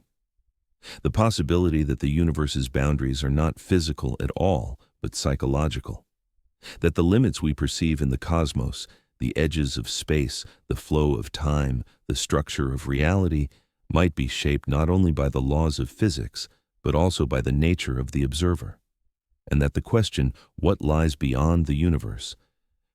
The possibility that the universe's boundaries are not physical at all, but psychological. That the limits we perceive in the cosmos, the edges of space, the flow of time, the structure of reality, might be shaped not only by the laws of physics, but also by the nature of the observer. And that the question, what lies beyond the universe,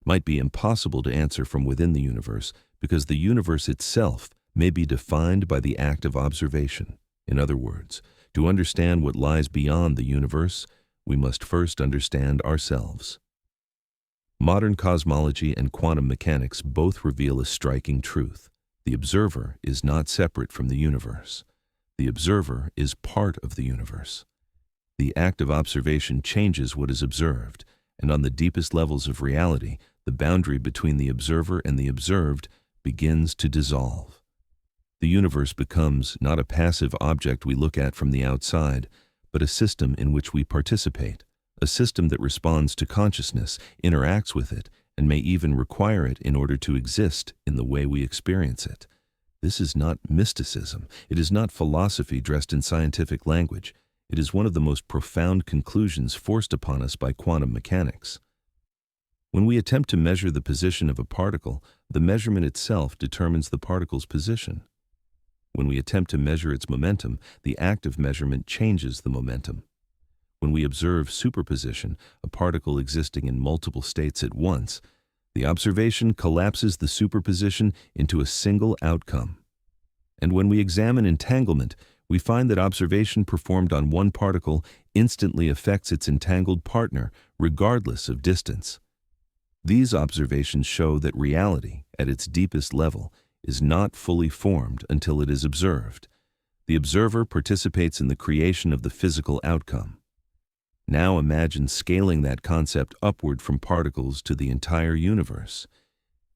might be impossible to answer from within the universe, because the universe itself may be defined by the act of observation. In other words, to understand what lies beyond the universe, we must first understand ourselves. Modern cosmology and quantum mechanics both reveal a striking truth. The observer is not separate from the universe. The observer is part of the universe. The act of observation changes what is observed, and on the deepest levels of reality, the boundary between the observer and the observed begins to dissolve. The universe becomes not a passive object we look at from the outside, but a system in which we participate, a system that responds to consciousness, interacts with it, and may even require it in order to exist in the way we experience it. This is not mysticism. It is not philosophy dressed in scientific language. It is one of the most profound conclusions forced upon us by quantum mechanics. When we attempt to measure the position of a particle, the measurement itself determines the particle's position. When we attempt to measure its momentum, the act of measurement changes the momentum. When we observe superposition, a particle existing in multiple states at once, the observation collapses the superposition into a single outcome. And when we examine entanglement, we find that observation performed on one particle instantly affects its entangled partner, regardless of distance. These observations show that reality, at its deepest level, is not fully formed until it is observed. The observer participates in the creation of the physical outcome. Now imagine scaling that concept upward from particles to the entire universe.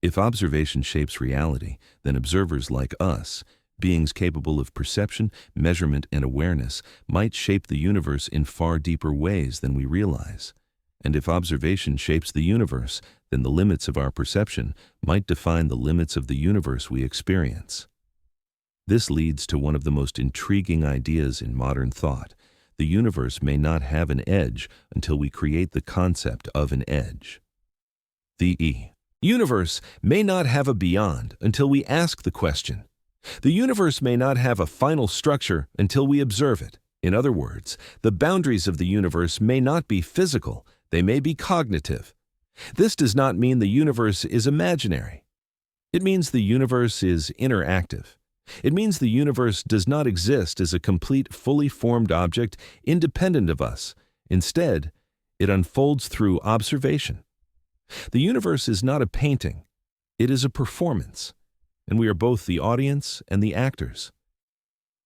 If observation shapes reality, then observers like us, beings capable of perception, measurement, and awareness, might shape the universe in far deeper ways than we realize. And if observation shapes the universe, then the limits of our perception might define the limits of the universe we experience. This leads to one of the most intriguing ideas in modern thought. The universe may not have an edge until we create the concept of an edge. The universe may not have a beyond until we ask the question. The universe may not have a final structure until we observe it. In other words, the boundaries of the universe may not be physical, they may be cognitive. This does not mean the universe is imaginary. It means the universe is interactive. It means the universe does not exist as a complete, fully formed object independent of us. Instead, it unfolds through observation. The universe is not a painting. It is a performance, and we are both the audience and the actors.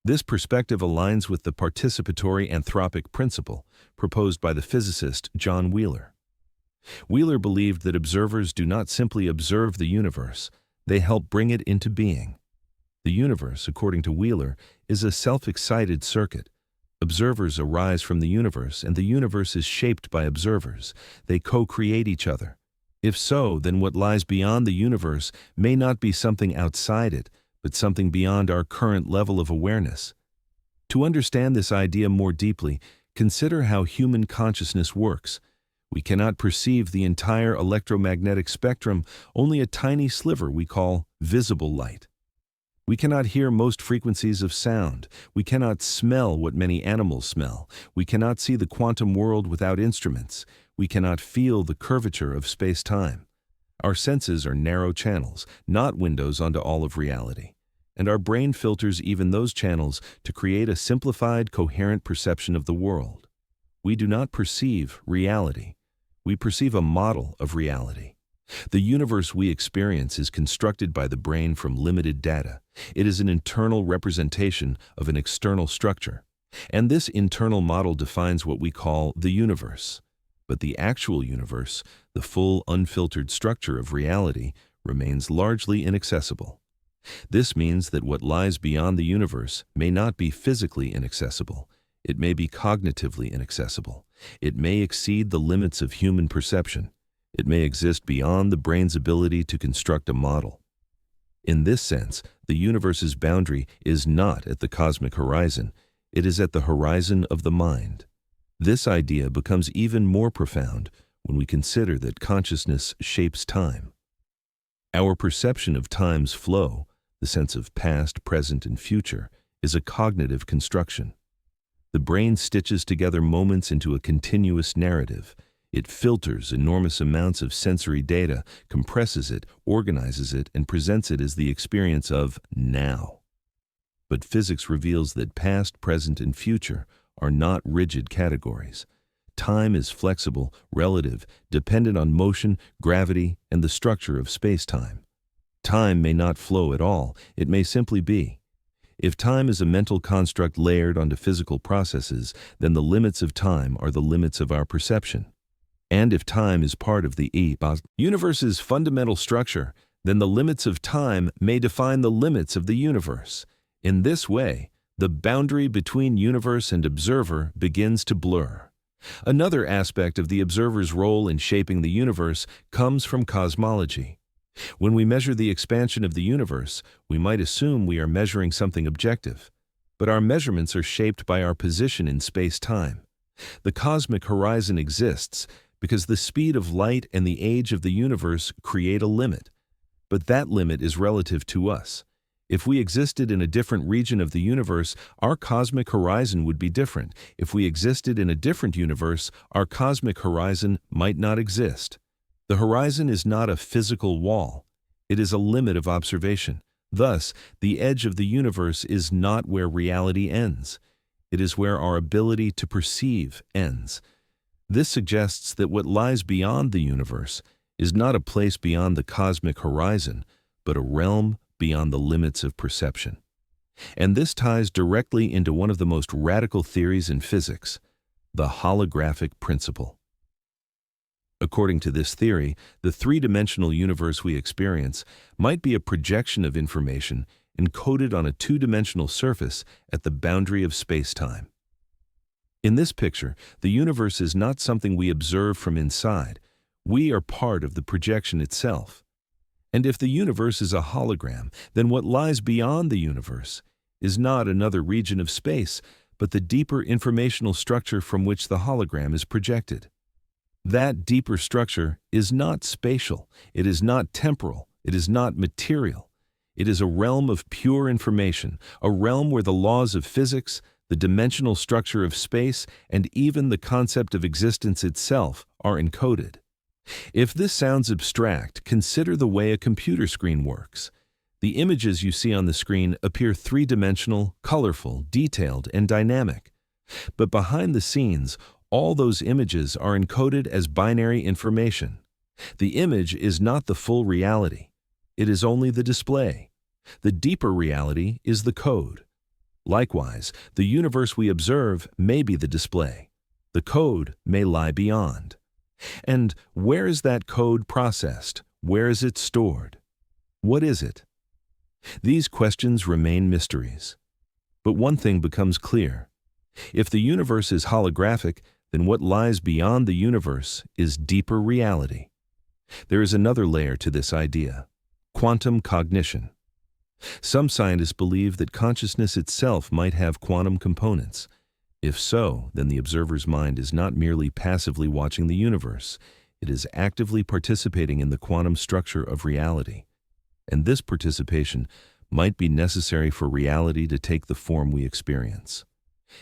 This perspective aligns with the participatory anthropic principle proposed by the physicist John Wheeler. Wheeler believed that observers do not simply observe the universe, they help bring it into being. The universe, according to Wheeler, is a self-excited circuit. Observers arise from the universe, and the universe is shaped by observers. They co-create each other. If so, then what lies beyond the universe may not be something outside it, but something beyond our current level of awareness. To understand this idea more deeply, consider how human consciousness works. We cannot perceive the entire electromagnetic spectrum, only a tiny sliver we call visible light. We cannot hear most frequencies of sound. We cannot smell what many animals smell. We cannot see the quantum world without instruments. We cannot feel the curvature of space-time. Our senses are narrow channels, not windows onto all of reality. And our brain filters even those channels to create a simplified, coherent perception of the world. We do not perceive reality. We perceive a model of reality. The universe we experience is constructed by the brain from limited data. It is an internal representation of an external structure. And this internal model defines what we call the universe. But the actual universe, the full unfiltered structure of reality, remains largely inaccessible. This means that what lies beyond the universe may not be physically inaccessible. It may be cognitively inaccessible. It may exceed the limits of human perception. It may exist beyond the brain's ability to construct a model. In this sense, the universe's boundary is not at the cosmic horizon. It is at the horizon of the mind. This idea becomes even more profound when we consider that consciousness shapes time. Our perception of time's flow, the sense of past, present, and future, is a cognitive construction. The brain stitches together moments into a continuous narrative. It filters enormous amounts of sensory data, compresses it, organizes it, and presents it as the experience of now. But physics reveals that past, present, and future are not rigid categories. Time is flexible, relative, dependent on motion, gravity, and the structure of space-time. Time may not flow at all, it may simply be. If time is a mental construct layered onto physical processes, then the limits of time are the limits of our perception. And if time is part of the universe's fundamental structure, then the limits of time may define the limits of the universe. In this way, the boundary between universe and observer begins to blur. Another aspect of the observer's role in shaping the universe comes from cosmology. When we measure the expansion of the universe, we might assume we are measuring something objective. But our measurements are shaped by our position in space-time. The cosmic horizon exists because the speed of light and the age of the universe create a limit. But that limit is relative to us. If we existed in a different region of the universe, our cosmic horizon would be different. If we existed in a different universe, our cosmic horizon might not exist. The horizon is not a physical wall. It is a limit of observation. Thus, the edge of the universe is not where reality ends. It is where our ability to perceive ends. This suggests that what lies beyond the universe is not a place beyond the cosmic horizon, but a realm beyond the limits of perception. And this ties directly into one of the most radical theories in physics, the holographic principle. According to this theory, the three-dimensional universe we experience might be a projection of information encoded on a two-dimensional surface at the boundary of space-time. In this picture, the universe is not something we observe from inside. We are part of the projection itself. And if the universe is a hologram, then what lies beyond the universe is not another region of space, but the deeper informational structure from which the hologram is projected. That deeper structure is not spatial, it is not temporal, it is not material. It is a realm of pure information, a realm where the laws of physics, the dimensional structure of space, and even the concept of existence itself are encoded. If this sounds abstract, consider the way a computer screen works. The images you see on the screen appear three-dimensional, colorful, detailed, and dynamic. But behind the scenes, all those images are encoded as binary information. The image is not the full reality. It is only the display. The deeper reality is the code. Likewise, the universe we observe may be the display. The code may lie beyond. And where is that code processed? Where is it stored? What is it? These questions remain mysteries. But one thing becomes clear. If the universe is holographic, then what lies beyond the universe is deeper reality. There is another layer to this idea: quantum cognition. Some scientists believe that consciousness itself might have quantum components. If so, then the observer's mind is not merely passively watching the universe. It is actively participating in the quantum structure of reality. And this participation might be necessary for reality to take the form we experience.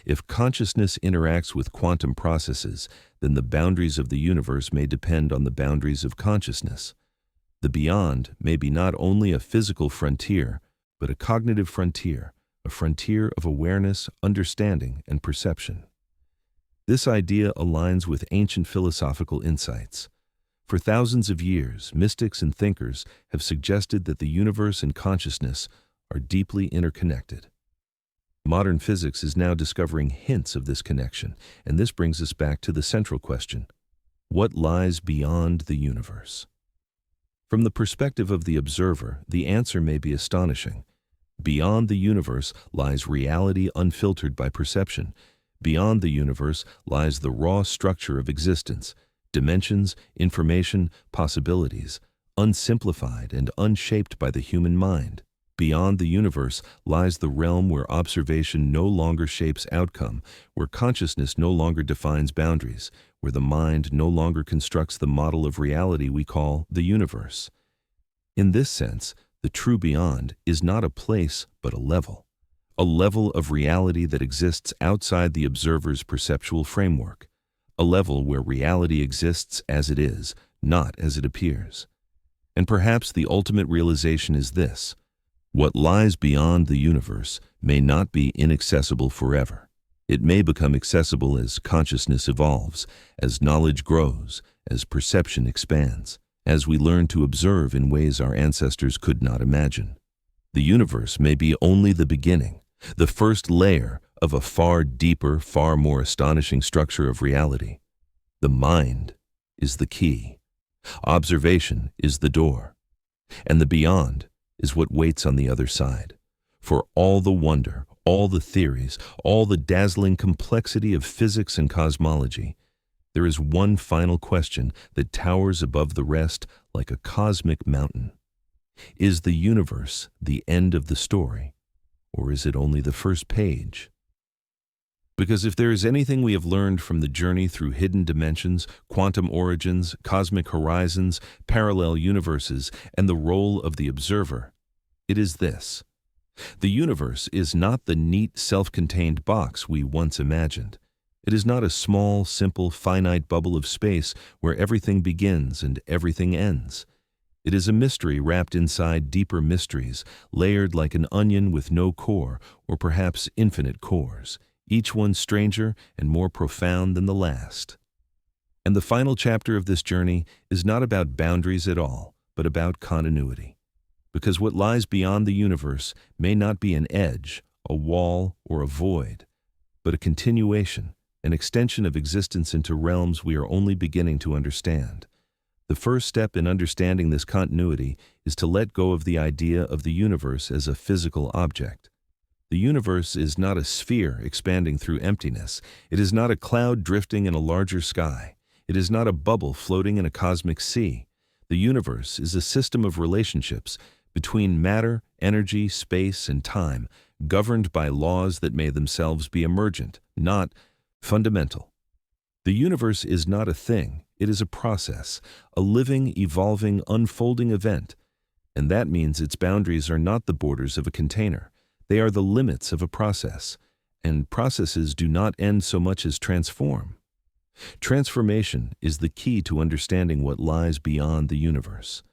If consciousness interacts with quantum processes, then the boundaries of the universe may depend on the boundaries of consciousness. The beyond may be not only a physical frontier, but a cognitive frontier, a frontier of awareness, understanding, and perception. This idea aligns with ancient philosophical insights. For thousands of years, mystics and thinkers have suggested that the universe and consciousness are deeply interconnected. Modern physics is now discovering hints of this connection, and this brings us back to the central question: what lies beyond the universe? From the perspective of the observer, the answer may be astonishing. Beyond the universe lies reality unfiltered by perception. Beyond the universe lies the raw structure of existence, dimensions, information, possibilities, unsimplified and unshaped by the human mind. Beyond the universe lies the realm where observation no longer shapes outcome, where consciousness no longer defines boundaries, where the mind no longer constructs the model of reality we call the universe. In this sense, the true beyond is not a place but a level of reality that exists outside the observer's perceptual framework, a level where reality exists as it is, not as it appears. And perhaps the ultimate realization is this: what lies beyond the universe may not be inaccessible forever. It may become accessible as consciousness evolves, as knowledge grows, as perception expands, as we learn to observe in ways our ancestors could not imagine. The universe may be only the beginning, the first layer of a far deeper, far more astonishing structure of reality. The mind is the key. Observation is the door. And the beyond is what waits on the other side. For all the wonder, all the theories, all the dazzling complexity of physics and cosmology, there is one final question that towers above the rest like a cosmic mountain. Is the universe the end of the story, or is it only the first page? Because if there is anything we have learned from the journey through hidden dimensions, quantum origins, cosmic horizons, parallel universes, and the role of the observer, it is this: the universe is not the neat, self-contained box we once imagined. It is not a small, simple, finite bubble of space where everything begins and everything ends. It is a mystery wrapped inside deeper mysteries, layered like an onion with no core, or perhaps infinite cores, each one stranger and more profound than the last. And the final chapter of this journey is not about boundaries at all, but about continuity. Because what lies beyond the universe may not be an edge, a wall, or a void, but a continuation, an extension of existence into realms we are only beginning to understand. The first step in understanding this continuity is to let go of the idea of the universe as a physical object. The universe is not a sphere expanding through emptiness. It is not a cloud drifting in a larger sky. It is not a bubble floating in a cosmic sea. The universe is a system of relationships between matter, energy, space, and time, governed by laws that may themselves be emergent, not fundamental. The universe is not a thing. It is a process, a living, evolving, unfolding event. And that means its boundaries are not the borders of a container. They are the limits of a process, and processes do not end so much as transform. Transformation is the key to understanding what lies beyond the universe.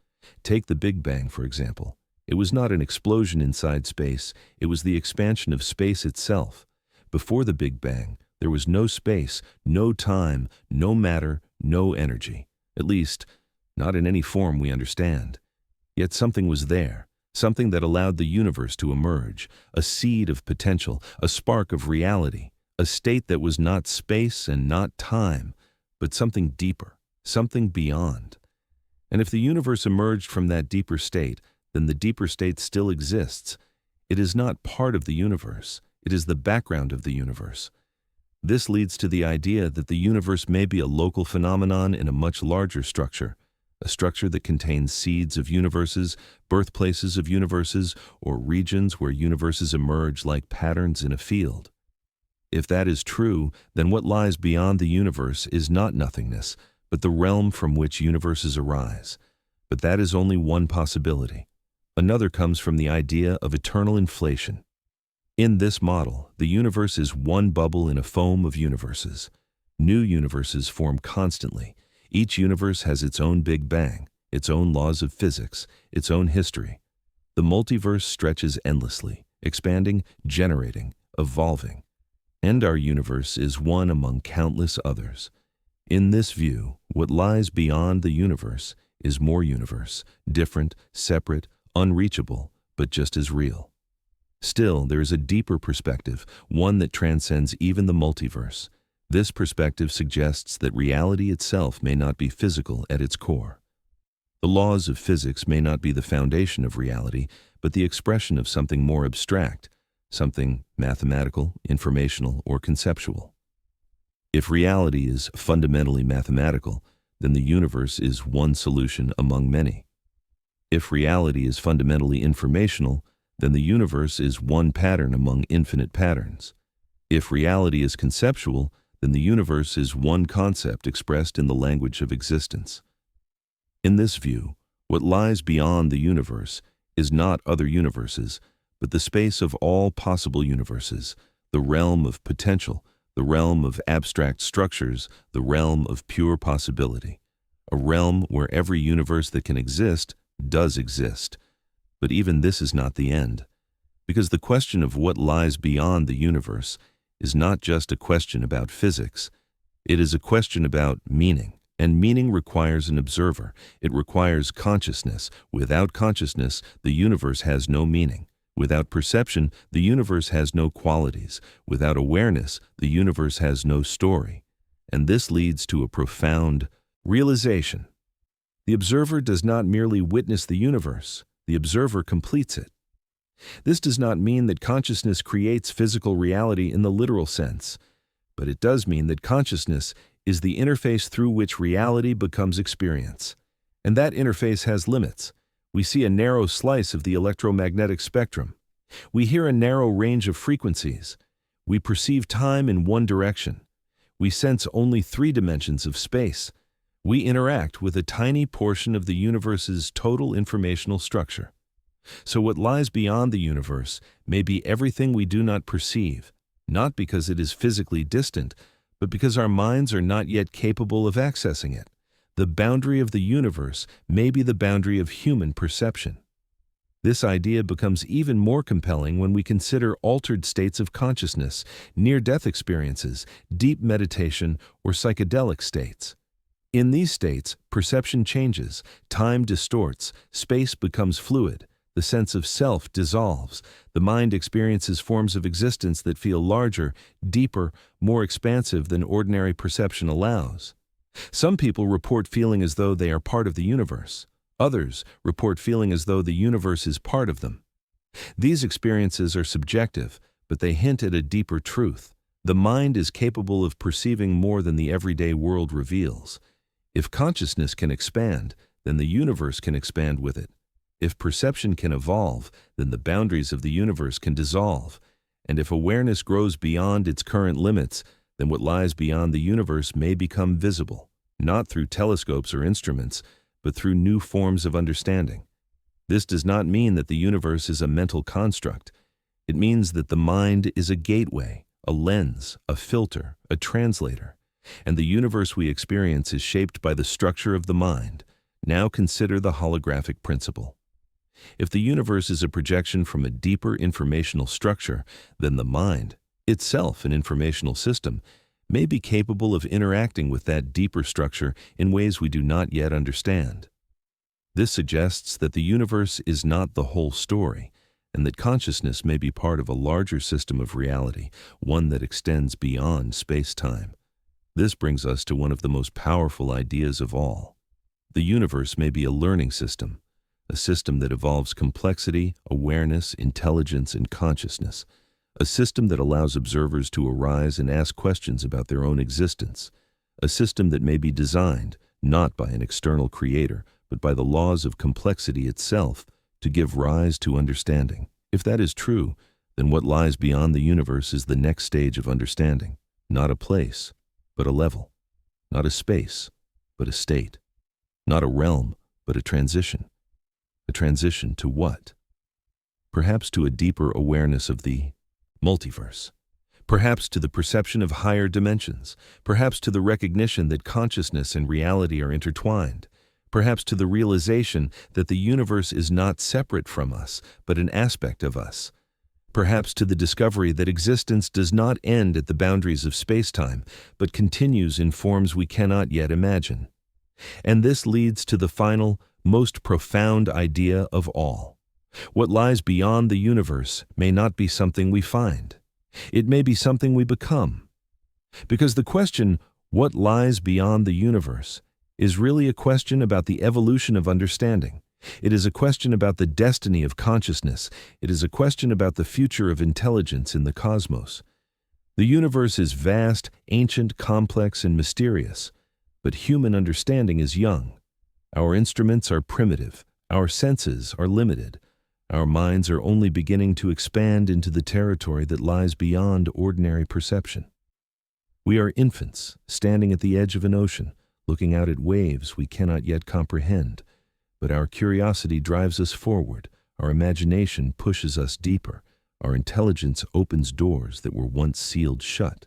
Take the Big Bang, for example. It was not an explosion inside space, it was the expansion of space itself. Before the Big Bang, there was no space, no time, no matter, no energy. At least, not in any form we understand. Yet something was there. Something that allowed the universe to emerge, a seed of potential, a spark of reality, a state that was not space and not time, but something deeper, something beyond. And if the universe emerged from that deeper state, then the deeper state still exists. It is not part of the universe, it is the background of the universe. This leads to the idea that the universe may be a local phenomenon in a much larger structure, a structure that contains seeds of universes, birthplaces of universes, or regions where universes emerge like patterns in a field. If that is true, then what lies beyond the universe is not nothingness, but the realm from which universes arise. But that is only one possibility. Another comes from the idea of eternal inflation. In this model, the universe is one bubble in a foam of universes. New universes form constantly. Each universe has its own Big Bang, its own laws of physics, its own history. The multiverse stretches endlessly, expanding, generating, evolving. And our universe is one among countless others. In this view, what lies beyond the universe is more universe, different, separate, unreachable, but just as real. Still, there is a deeper perspective, one that transcends even the multiverse. This perspective suggests that reality itself may not be physical at its core. The laws of physics may not be the foundation of reality, but the expression of something more abstract, something mathematical, informational, or conceptual. If reality is fundamentally mathematical, then the universe is one solution among many. If reality is fundamentally informational, then the universe is one pattern among infinite patterns. If reality is conceptual, then the universe is one concept expressed in the language of existence. In this view, what lies beyond the universe is not other universes, but the space of all possible universes, the realm of potential, the realm of abstract structures, the realm of pure possibility, a realm where every universe that can exist does exist. But even this is not the end, because the question of what lies beyond the universe is not just a question about physics. It is a question about meaning, and meaning requires an observer. It requires consciousness. Without consciousness, the universe has no meaning. Without perception, the universe has no qualities. Without awareness, the universe has no story. And this leads to a profound realization. The observer does not merely witness the universe, the observer completes it. This does not mean that consciousness creates physical reality in the literal sense, but it does mean that consciousness is the interface through which reality becomes experience. And that interface has limits. We see a narrow slice of the electromagnetic spectrum. We hear a narrow range of frequencies. We perceive time in one direction. We sense only 3 dimensions of space. We interact with a tiny portion of the universe's total informational structure. So what lies beyond the universe may be everything we do not perceive, not because it is physically distant, but because our minds are not yet capable of accessing it. The boundary of the universe may be the boundary of human perception. This idea becomes even more compelling when we consider altered states of consciousness, near-death experiences, deep meditation, or psychedelic states. In these states, perception changes, time distorts, space becomes fluid, the sense of self dissolves, the mind experiences forms of existence that feel larger, deeper, more expansive than ordinary perception allows. Some people report feeling as though they are part of the universe. Others report feeling as though the universe is part of them. These experiences are subjective, but they hint at a deeper truth. The mind is capable of perceiving more than the everyday world reveals. If consciousness can expand, then the universe can expand with it. If perception can evolve, then the boundaries of the universe can dissolve. And if awareness grows beyond its current limits, then what lies beyond the universe may become visible, not through telescopes or instruments, but through new forms of understanding. This does not mean that the universe is a mental construct. It means that the mind is a gateway, a lens, a filter, a translator. And the universe we experience is shaped by the structure of the mind. Now consider the holographic principle. If the universe is a projection from a deeper informational structure, then the mind, itself an informational system, may be capable of interacting with that deeper structure in ways we do not yet understand. This suggests that the universe is not the whole story, and that consciousness may be part of a larger system of reality, one that extends beyond space-time. This brings us to one of the most powerful ideas of all. The universe may be a learning system, a system that evolves complexity, awareness, intelligence, and consciousness, a system that allows observers to arise and ask questions about their own existence, a system that may be designed, not by an external creator, but by the laws of complexity itself, to give rise to understanding. If that is true, then what lies beyond the universe is the next stage of understanding, not a place, but a level, not a space, but a state, not a realm, but a transition. A transition to what? Perhaps to a deeper awareness of the multiverse. Perhaps to the perception of higher dimensions. Perhaps to the recognition that consciousness and reality are intertwined. Perhaps to the realization that the universe is not separate from us, but an aspect of us. Perhaps to the discovery that existence does not end at the boundaries of space-time, but continues in forms we cannot yet imagine. And this leads to the final, most profound idea of all. What lies beyond the universe may not be something we find. It may be something we become. Because the question, what lies beyond the universe, is really a question about the evolution of understanding. It is a question about the destiny of consciousness. It is a question about the future of intelligence in the cosmos. The universe is vast, ancient, complex, and mysterious, but human understanding is young. Our instruments are primitive. Our senses are limited. Our minds are only beginning to expand into the territory that lies beyond ordinary perception. We are infants, standing at the edge of an ocean, looking out at waves we cannot yet comprehend. But our curiosity drives us forward, our imagination pushes us deeper, our intelligence opens doors that were once sealed shut.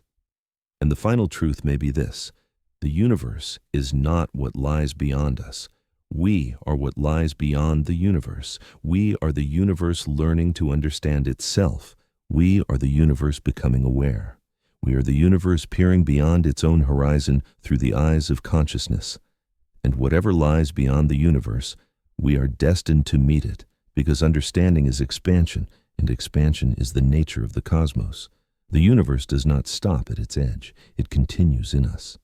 And the final truth may be this: the universe is not what lies beyond us. We are what lies beyond the universe. We are the universe learning to understand itself. We are the universe becoming aware. We are the universe peering beyond its own horizon through the eyes of consciousness. And whatever lies beyond the universe, we are destined to meet it, because understanding is expansion, and expansion is the nature of the cosmos. The universe does not stop at its edge. It continues in us.